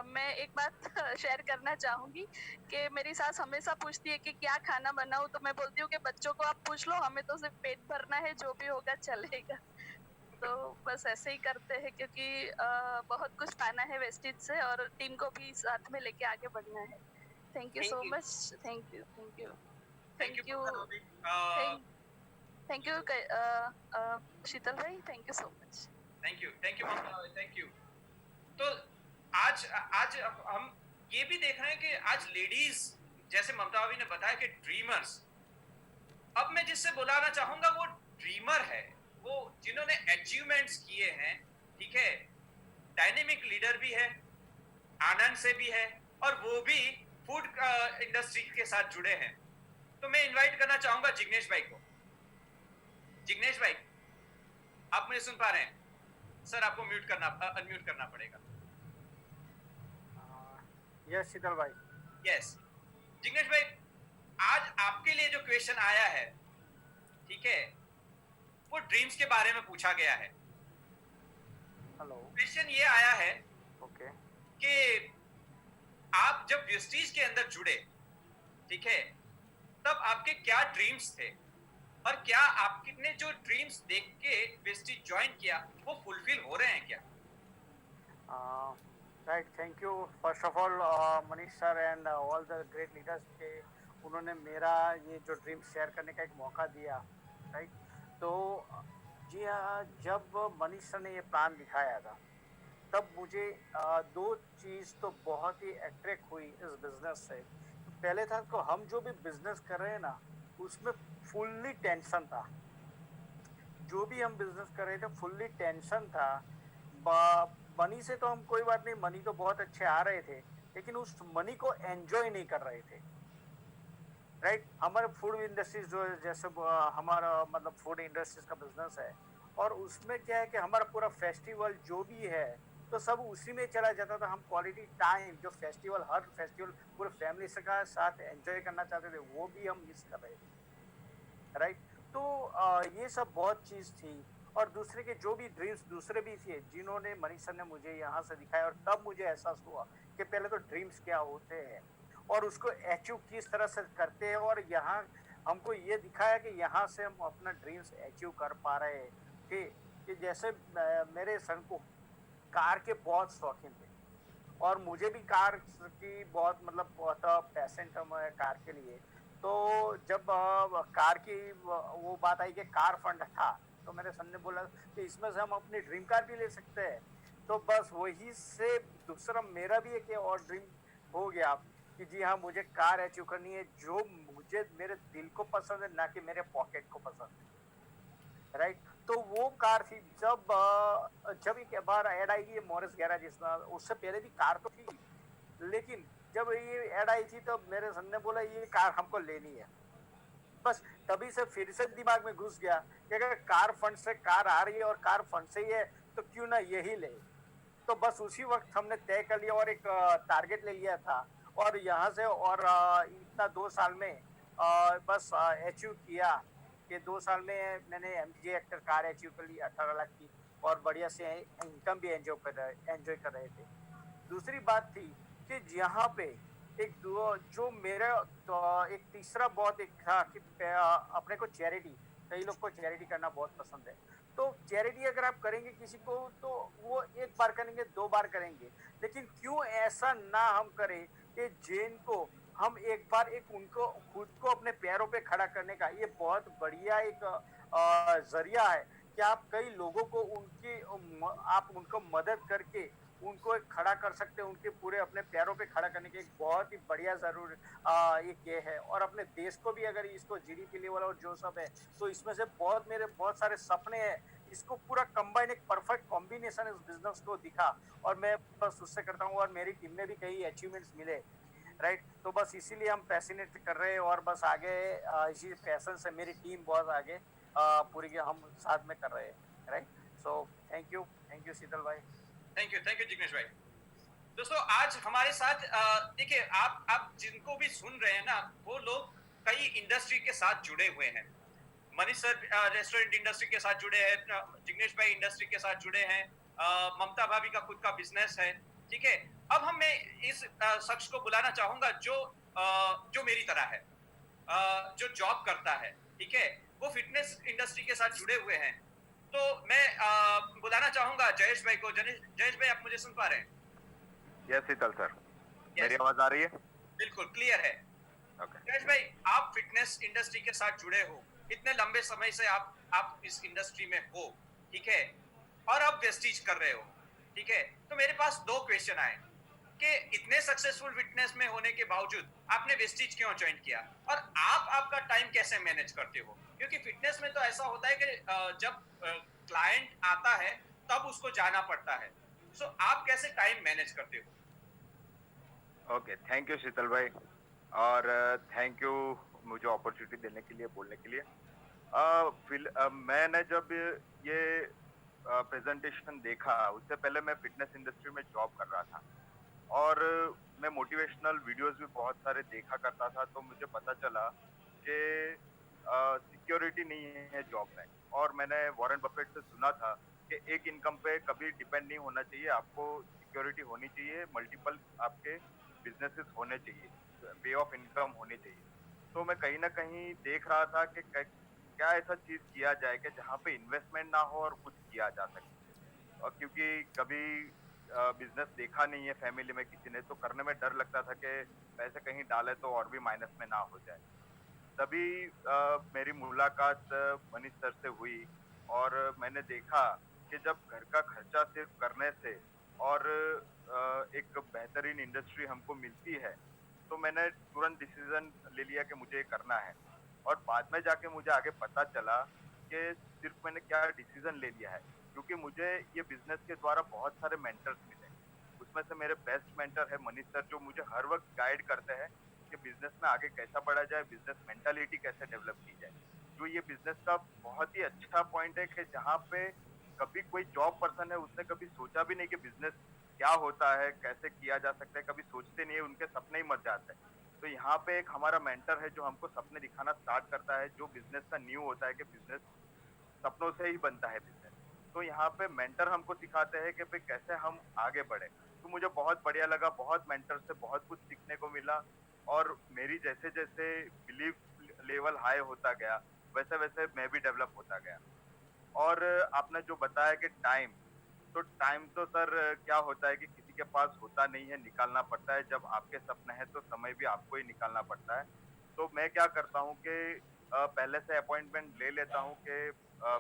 Speaker 3: मैं एक बात शेयर करना चाहूंगी कि मेरी सास हमेशा पूछती है कि क्या खाना बनाऊं, तो मैं बोलती हूँ कि बच्चों को आप पूछ लो, हमें तो सिर्फ पेट भरना है, जो भी होगा चलेगा। तो बस ऐसे ही करते हैं, क्योंकि बहुत कुछ पाना है वेस्टेज से और टीम को भी साथ में लेके आगे बढ़ना है। Thank you
Speaker 4: thank
Speaker 3: so
Speaker 4: you.
Speaker 3: Much. Thank you thank you
Speaker 1: thank you
Speaker 3: thank you
Speaker 1: भाभी।
Speaker 3: थैंक यू शीतल भाई, thank you so much.
Speaker 1: Thank you Mamta, thank you. तो आज आज हम ये भी देख रहे हैं कि आज लेडीज, जैसे ममता भाभी ने बताया कि ड्रीमर्स, अब मैं जिससे बुलाना चाहूंगा वो ड्रीमर है, वो जिन्होंने अचीवमेंट्स किए हैं। ठीक है, डायनेमिक लीडर भी है, आनंद से भी है, और वो भी फूड इंडस्ट्री के साथ जुड़े हैं। तो मैं इनवाइट करना चाहूंगा जिग्नेश भाई को। जिग्नेश भाई, आप मुझे सुन पा रहे हैं? सर आपको अनम्यूट करना पड़ेगा।
Speaker 5: यस शीतल भाई।
Speaker 1: यस जिग्नेश भाई, आज आपके लिए जो क्वेश्चन आया है, ठीक है, वो ड्रीम्स के बारे में पूछा गया है।
Speaker 5: हेलो।
Speaker 1: क्वेश्चन ये आया है
Speaker 5: ओके।
Speaker 1: कि आप जब वेस्टीज के अंदर जुड़े, ठीक है, तब आपके क्या ड्रीम्स थे और क्या आपने जो ड्रीम्स देख के वेस्टीज ज्वाइन किया वो फुलफिल हो रहे हैं क्या?
Speaker 5: Right, thank you first of all Manish sir and all the great leaders के उन्होंने मेरा ये जो ड्रीम शेयर करने का एक मौका दिया। राइट, तो जी हाँ, जब मनीष सर ने ये प्लान दिखाया था तब मुझे दो चीज़ तो बहुत ही अट्रैक्ट हुई इस बिजनेस से। पहले था तो हम जो भी बिजनेस कर रहे हैं ना उसमें फुल्ली टेंशन था। जो भी हम बिजनेस कर रहे थे फुल्ली टेंशन था। मनी से तो हम कोई बात नहीं, मनी तो बहुत अच्छे आ रहे थे, लेकिन उस मनी को एंजॉय नहीं कर रहे थे। राइट, हमारे फूड इंडस्ट्रीज जो है, जैसे हमारा मतलब फूड इंडस्ट्रीज का बिजनेस है, और उसमें क्या है कि हमारा पूरा फेस्टिवल जो भी है तो सब उसी में चला जाता था। हम क्वालिटी टाइम जो फेस्टिवल, हर फेस्टिवल पूरे फैमिली से का साथ एंजॉय करना चाहते थे, वो भी हम मिस कर रहे थे। राइट, तो ये सब बहुत चीज़ थी। और दूसरे के जो भी ड्रीम्स दूसरे भी थे जिन्होंने मनीष सर ने मुझे यहाँ से दिखाया, और तब मुझे एहसास हुआ कि पहले तो ड्रीम्स क्या होते हैं और उसको अचीव किस तरह से करते हैं। और यहाँ हमको ये दिखाया कि यहाँ से हम अपना ड्रीम्स अचीव कर पा रहे थे। कि जैसे मेरे सन को कार के बहुत शौकीन थे, और मुझे भी कार की बहुत मतलब बहुत पैशन था मैं कार के लिए। तो जब कार की वो बात आई कि कार फंड था, तो मेरे सन ने बोला कि इसमें से हम अपनी ड्रीम कार भी ले सकते हैं। तो बस वही से दूसरा मेरा भी एक और ड्रीम हो गया कि जी हाँ, मुझे कार अचीव करनी है जो मुझे मेरे दिल को पसंद है, ना कि मेरे पॉकेट को पसंद है। राइट, तो वो कार थी जब एक बार ऐड आई ये मॉरिस गैराज, उससे पहले भी कार तो थी, लेकिन जब ये ऐड आई थी तो मेरे सन ने बोला ये कार हमको लेनी है। बस तभी से फिर से दिमाग में घुस गया कि अगर कार फंड से कार आ रही है और कार फंड से ही है तो क्यों ना यही ले। तो बस उसी वक्त हमने तय कर लिया और एक टारगेट ले लिया था, और यहाँ से और इतना 2 साल में बस अचीव किया कि 2 साल में मैंने MG हेक्टर कार अचीव कर ली 18 लाख की, और बढ़िया से इनकम भी एंजॉय कर रहे थे। दूसरी बात थी कि यहाँ पे जो मेरा तो एक तीसरा बहुत एक था कि अपने को चैरिटी, कई लोग को चैरिटी करना बहुत पसंद है। तो चैरिटी अगर आप करेंगे किसी को तो वो एक बार करेंगे, 2 बार करेंगे, लेकिन क्यों ऐसा ना हम करें कि जिनको हम एक बार एक उनको खुद को अपने पैरों पे खड़ा करने का ये बहुत बढ़िया एक जरिया है कि आप कई लोगों को आप उनको मदद करके उनको एक खड़ा कर सकते हैं, उनके पूरे अपने पैरों पे खड़ा करने के एक बहुत ही बढ़िया जरूर एक ये है। और अपने देश को भी अगर इसको GDP लेवल और जो सब है, तो इसमें से मेरे बहुत सारे सपने हैं, इसको पूरा कंबाइन एक परफेक्ट कॉम्बिनेशन इस बिजनेस को दिखा, और मैं बस उससे करता हूँ, और मेरी टीम में भी कई अचीवमेंट्स मिले। राइट, तो बस इसीलिए हम पैशनेट कर रहे हैं, और बस आगे इसी पैशन से मेरी टीम बहुत आगे पूरी हम साथ में कर रहे हैं। Right, so thank you Sheetal भाई।
Speaker 1: थैंक यू जिग्नेश भाई। दोस्तों आज हमारे साथ देखिए, आप जिनको भी सुन रहे हैं ना, वो लोग कई इंडस्ट्री के साथ जुड़े हुए हैं। मनीष सर रेस्टोरेंट इंडस्ट्री के साथ जुड़े हैं, जिग्नेश भाई इंडस्ट्री के साथ जुड़े हैं, ममता भाभी का खुद का बिजनेस है। ठीक है, अब हम मैं इस शख्स को बुलाना चाहूंगा जो मेरी तरह है, जो जॉब करता है। ठीक है, वो फिटनेस इंडस्ट्री के साथ जुड़े हुए हैं। तो मैं बुलाना चाहूंगा जयेश भाई को। जयेश भाई, आप मुझे सुन पा रहे हैं?
Speaker 6: यस शीतल सर,
Speaker 1: Yes.
Speaker 6: मेरी आवाज आ रही है?
Speaker 1: बिल्कुल क्लियर है।
Speaker 6: ओके।
Speaker 1: जयेश भाई, आप फिटनेस इंडस्ट्री के साथ जुड़े हो, इतने लंबे समय से आप इस इंडस्ट्री में हो, ठीक है, और अब वेस्टीज कर रहे हो। ठीक है, तो मेरे पास 2 क्वेश्चन आए कि इतने सक्सेसफुल फिटनेस में होने के बावजूद आपने वेस्टीज क्यों ज्वाइन किया, और आपका टाइम कैसे मैनेज करते हो? क्योंकि फिटनेस में तो ऐसा होता है कि जब क्लाइंट आता है तब उसको जाना पड़ता है। सो आप कैसे टाइम मैनेज करते हो?
Speaker 6: ओके, थैंक यू शीतल भाई, और थैंक यू मुझे अपॉर्चुनिटी देने के लिए, बोलने के लिए। मैंने जब ये प्रेजेंटेशन देखा, उससे पहले मैं फिटनेस इंडस्ट्री में जॉब कर रहा था, और मैं मोटिवेशनल वीडियोस भी बहुत सारे देखा करता था। तो मुझे पता चला कि सिक्योरिटी नहीं है जॉब में, और मैंने वॉरेन बफेट से सुना था कि एक इनकम पे कभी डिपेंड नहीं होना चाहिए, आपको सिक्योरिटी होनी चाहिए, मल्टीपल आपके बिजनेसेस होने चाहिए, वे ऑफ इनकम होनी चाहिए। तो मैं कहीं ना कहीं देख रहा था कि क्या ऐसा चीज किया जाए कि जहाँ पे इन्वेस्टमेंट ना हो और कुछ किया जा सके। और क्योंकि कभी बिजनेस देखा नहीं है फैमिली में किसी ने, तो करने में डर लगता था कि पैसे कहीं डाले तो और भी माइनस में ना हो जाए। तभी मेरी मुलाकात मनीष सर से हुई और मैंने देखा कि जब घर का खर्चा सिर्फ करने से और एक बेहतरीन इंडस्ट्री हमको मिलती है, तो मैंने तुरंत डिसीजन ले लिया कि मुझे ये करना है। और बाद में जाके मुझे आगे पता चला कि सिर्फ मैंने क्या डिसीजन ले लिया है, क्योंकि मुझे ये बिजनेस के द्वारा बहुत सारे मेंटर्स मिले। उसमें से मेरे बेस्ट मेंटर है मनीष सर, जो मुझे हर वक्त गाइड करते हैं कि बिजनेस में आगे कैसा बढ़ा जाए, बिजनेस मेंटालिटी कैसे डेवलप की जाए। जो ये बिजनेस का बहुत ही अच्छा पॉइंट है कि जहाँ पे कभी कोई जॉब पर्सन है, उसने कभी सोचा भी नहीं कि बिजनेस क्या होता है, कैसे किया जा सकता है, कभी सोचते नहीं है, उनके सपने ही मर जाते हैं। तो यहाँ पे एक हमारा मेंटर है जो हमको सपने दिखाना स्टार्ट करता है, जो बिजनेस का न्यू होता है कि बिजनेस सपनों से ही बनता है बिजनेस। तो यहाँ पे मेंटर हमको सिखाते हैं कि भाई कैसे हम आगे बढ़े। तो मुझे बहुत बढ़िया लगा, बहुत मेंटर से बहुत कुछ सीखने को मिला और मेरी जैसे जैसे बिलीफ लेवल हाई होता गया, वैसे वैसे मैं भी डेवलप होता गया। और आपने जो बताया कि टाइम, तो टाइम तो सर क्या होता है कि किसी के पास होता नहीं है, निकालना पड़ता है। जब आपके सपने हैं तो समय भी आपको ही निकालना पड़ता है। तो मैं क्या करता हूँ कि पहले से अपॉइंटमेंट ले लेता हूँ कि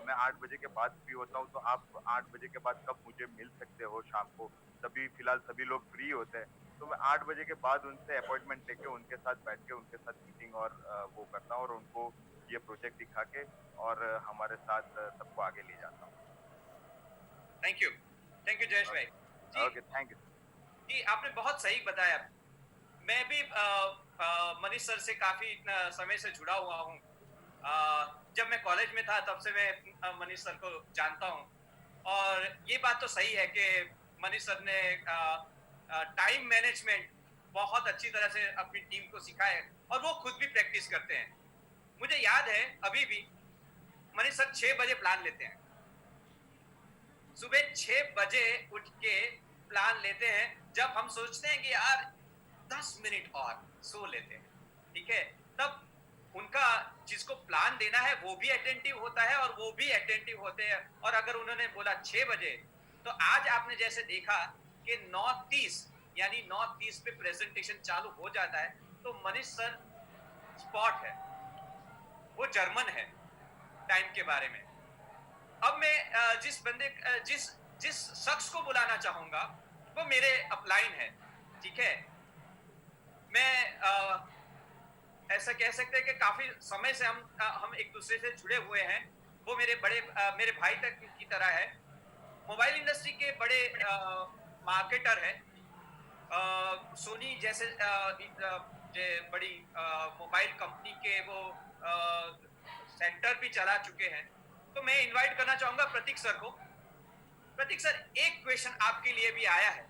Speaker 6: मैं 8 बजे के बाद फ्री होता हूँ, तो आप 8 बजे के बाद कब मुझे मिल सकते हो शाम को? तभी फिलहाल सभी लोग फ्री होते हैं। तो मैं 8 बजे के बाद उनसे अपॉइंटमेंट लेके उनके साथ बैठ के उनके साथ मीटिंग और वो करता हूँ और उनको ये प्रोजेक्ट दिखा के और हमारे साथ सबको आगे ले जाता हूँ।
Speaker 1: थैंक यू जयेश भाई जी।
Speaker 6: Okay, thank you.
Speaker 1: जी आपने बहुत सही बताया। मैं भी मनीष सर से काफी समय से जुड़ा हुआ हूँ। जब मैं कॉलेज में था तब से मैं मनीष सर को जानता हूँ और ये बात तो सही है कि मनीष सर ने टाइम मैनेजमेंट बहुत अच्छी तरह से अपनी टीम को सिखाया है और वो खुद भी प्रैक्टिस करते हैं। मुझे याद है अभी भी मनीष सर 6 बजे प्लान लेते हैं, सुबह 6 बजे उठ के प्लान लेते हैं। जब हम सोचते हैं कि यार 10 मिनट और सो लेते हैं, ठीक है, तब उनका जिसको प्लान देना है वो भी अटेंटिव होता है और वो भी अटेंटिव होते हैं। और अगर उन्होंने बोला 6 बजे, तो आज आपने जैसे देखा कि 9:30 यानी 9:30 पे प्रेजेंटेशन चालू हो जाता है। तो मनीष सर स्पॉट है, वो जर्मन है टाइम के बारे में। अब मैं जिस जिस शख्स को बुलाना चाहूंगा वो मेरे अपलाइन है, ठीक है। मैं ऐसा कह सकते हैं कि काफी समय से हम एक दूसरे से जुड़े हुए हैं। वो मेरे भाई तक की तरह है। मोबाइल इंडस्ट्री के बड़े मार्केटर है। सोनी जैसे बड़ी मोबाइल कंपनी के वो सेंटर भी चला चुके हैं। तो मैं इनवाइट करना चाहूंगा प्रतीक सर को। प्रतीक सर, एक क्वेश्चन आपके लिए भी आया है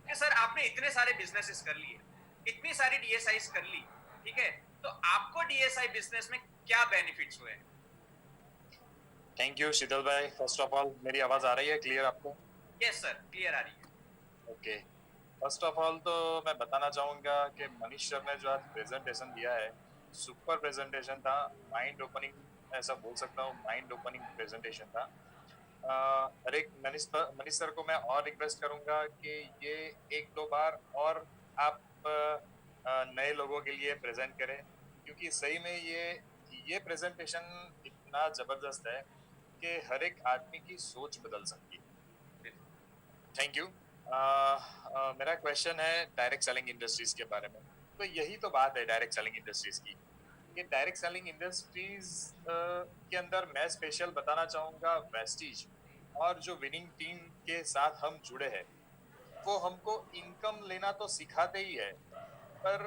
Speaker 1: कि सर आपने इतने सारे बिजनेसेस कर लिए, इतनी सारी डीएसआई कर ली, ठीक है, तो आपको डीएसआई बिजनेस में क्या बेनिफिट्स हुए?
Speaker 7: थैंक यू शीतल भाई। फर्स्ट ऑफ ऑल मेरी आवाज आ रही है क्लियर आपको?
Speaker 1: यस सर, क्लियर आ रही है।
Speaker 7: ओके, फर्स्ट ऑफ ऑल तो मैं बताना चाहूँगा कि मनीष सर ने जो आज प्रेजेंटेशन दिया है, सुपर प्रेजेंटेशन था, माइंड ओपनिंग, ऐसा बोल सकता हूँ, माइंड ओपनिंग प्रेजेंटेशन था। हर एक मनीष सर को मैं और रिक्वेस्ट करूँगा कि ये 1-2 बार और आप नए लोगों के लिए प्रेजेंट करें, क्योंकि सही में ये प्रेजेंटेशन इतना ज़बरदस्त है कि हर एक आदमी की सोच बदल सकती है। Thank you. मेरा क्वेश्चन है डायरेक्ट सेलिंग इंडस्ट्रीज के बारे में। तो यही तो बात है डायरेक्ट सेलिंग इंडस्ट्रीज की, कि डायरेक्ट सेलिंग इंडस्ट्रीज के अंदर मैं स्पेशल बताना चाहूँगा वेस्टीज, और जो विनिंग टीम के साथ हम जुड़े हैं वो हमको इनकम लेना तो सिखाते ही है, पर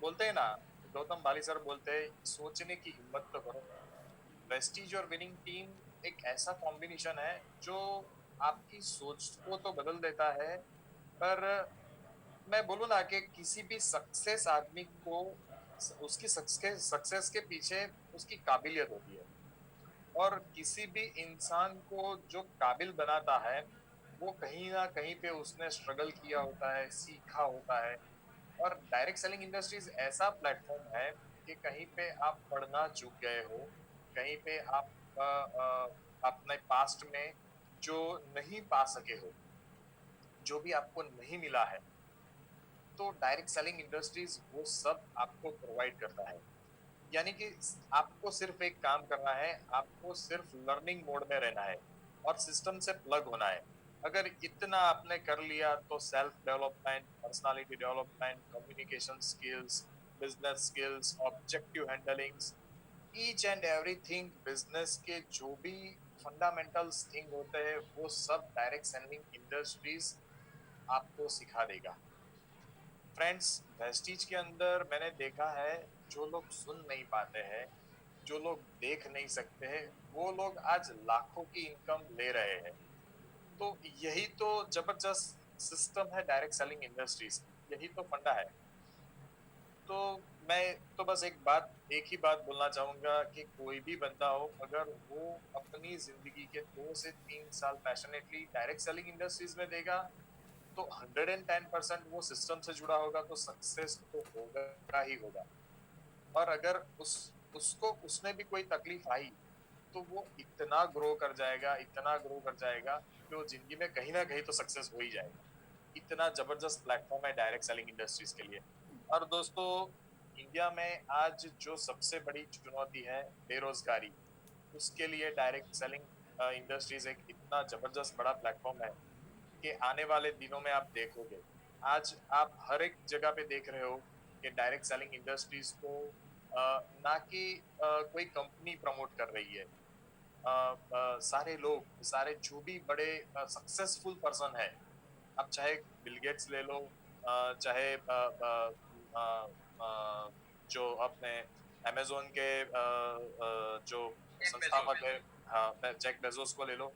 Speaker 7: बोलते हैं ना, गौतम बाली सर बोलते हैं सोचने की हिम्मत तो करो। वेस्टीज और विनिंग टीम एक ऐसा कॉम्बिनेशन है जो आपकी सोच को तो बदल देता है, पर मैं बोलूँ ना कि किसी भी सक्सेस आदमी को उसकी सक्सेस के पीछे उसकी काबिलियत होती है, और किसी भी इंसान को जो काबिल बनाता है वो कहीं ना कहीं पे उसने स्ट्रगल किया होता है, सीखा होता है। और डायरेक्ट सेलिंग इंडस्ट्रीज ऐसा प्लेटफॉर्म है कि कहीं पे आप पढ़ना चूक गए हो, कहीं पे आप अपने पास्ट में जो नहीं पा सके हो, जो भी आपको नहीं मिला है, तो डायरेक्ट सेलिंग इंडस्ट्रीज वो सब आपको प्रोवाइड करता है। यानी कि आपको सिर्फ एक काम करना है, आपको सिर्फ लर्निंग मोड में रहना है और सिस्टम से प्लग होना है। अगर इतना आपने कर लिया तो self development, personality development, communication skills, business skills, objective handlings, each and everything, business के जो भी फंडामेंटल्स थिंग होते हैं वो सब डायरेक्ट सेलिंग इंडस्ट्रीज आपको सिखा देगा। फ्रेंड्स, वेस्टीज के अंदर मैंने देखा है, जो लोग सुन नहीं पाते हैं, जो लोग देख नहीं सकते हैं, वो लोग आज लाखों की इनकम ले रहे हैं। तो यही तो जबरदस्त सिस्टम है डायरेक्ट सेलिंग इंडस्ट्रीज, यही तो फंडा है। तो मैं तो बस एक ही बात बोलना चाहूंगा कि कोई भी बंदा हो, अगर वो अपनी जिंदगी के 2 से 3 साल पैशनेटली डायरेक्ट सेलिंग इंडस्ट्रीज में देगा, तो 110% वो सिस्टम से जुड़ा होगा, तो सक्सेस तो होगा ही होगा। और अगर उसको उसमें भी कोई तकलीफ आई, तो वो इतना ग्रो कर जाएगा, इतना ग्रो कर जाएगा कि वो जिंदगी में कहीं ना कहीं तो सक्सेस हो ही जाएगा। इतना जबरदस्त प्लेटफॉर्म है डायरेक्ट सेलिंग इंडस्ट्रीज के लिए। और दोस्तों, इंडिया में आज जो सबसे बड़ी चुनौती है बेरोजगारी, उसके लिए डायरेक्ट सेलिंग इंडस्ट्रीज एक इतना जबरदस्त बड़ा प्लेटफॉर्म है कि आने वाले दिनों में आप देखोगे, आज आप हर एक जगह पे देख रहे हो कि डायरेक्ट सेलिंग इंडस्ट्रीज को ना कि कोई कंपनी प्रमोट कर रही है, सारे लोग, सारे जो भी बड़े सक्सेसफुल पर्सन है, अब चाहे बिल गेट्स ले लो, चाहे जो अपने अमेजोन के जो संस्थापक है, हाँ, जैक बेजोस को ले लो,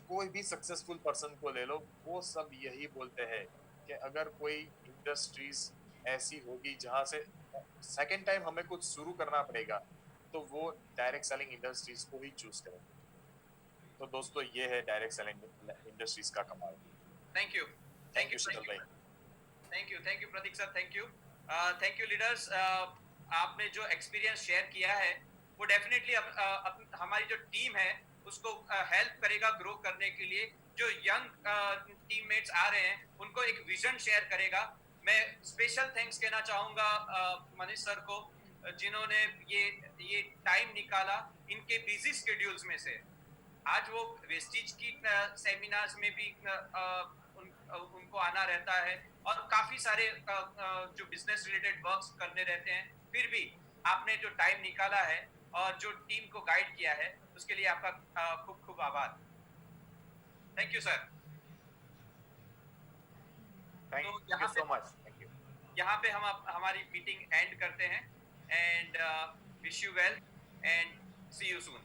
Speaker 7: कोई भी सक्सेसफुल पर्सन को ले लो, वो सब यही बोलते हैं कि अगर कोई इंडस्ट्रीज ऐसी होगी जहां से सेकेंड टाइम हमें कुछ शुरू करना पड़ेगा, तो वो डायरेक्ट सेलिंग इंडस्ट्रीज को ही चूज करें। तो दोस्तों, ये है डायरेक्ट सेलिंग इंडस्ट्रीज का कमाल।
Speaker 1: Thank you
Speaker 7: thank you Sheetal भाई।
Speaker 1: Thank you Pratik sir, thank you leaders. आपने जो एक्सपीरियंस शेयर किया है वो डेफिनेटली हमारी जो टीम है उसको हेल्प करेगा ग्रो करने के लिए। जो यंग टीममेट्स आ रहे हैं उनको एक विजन शेयर करेगा। मैं स्पेशल थैंक्स कहना चाहूंगा मनीष सर को, जिन्होंने ये टाइम निकाला इनके बिजी शेड्यूल्स में से। आज वो वेस्टीज की सेमिनार्स में भी उनको आना रहता है और काफी सारे जो बिजनेस रिलेटेड वर्क्स करने रहते हैं, फिर भी आपने जो टाइम निकाला है और जो टीम को गाइड किया है उसके लिए आपका खूब खूब आभार। Thank you sir.
Speaker 2: Thank you so much. Thank you.
Speaker 1: यहाँ पे हम हमारी मीटिंग एंड करते हैं and wish you well and see you soon.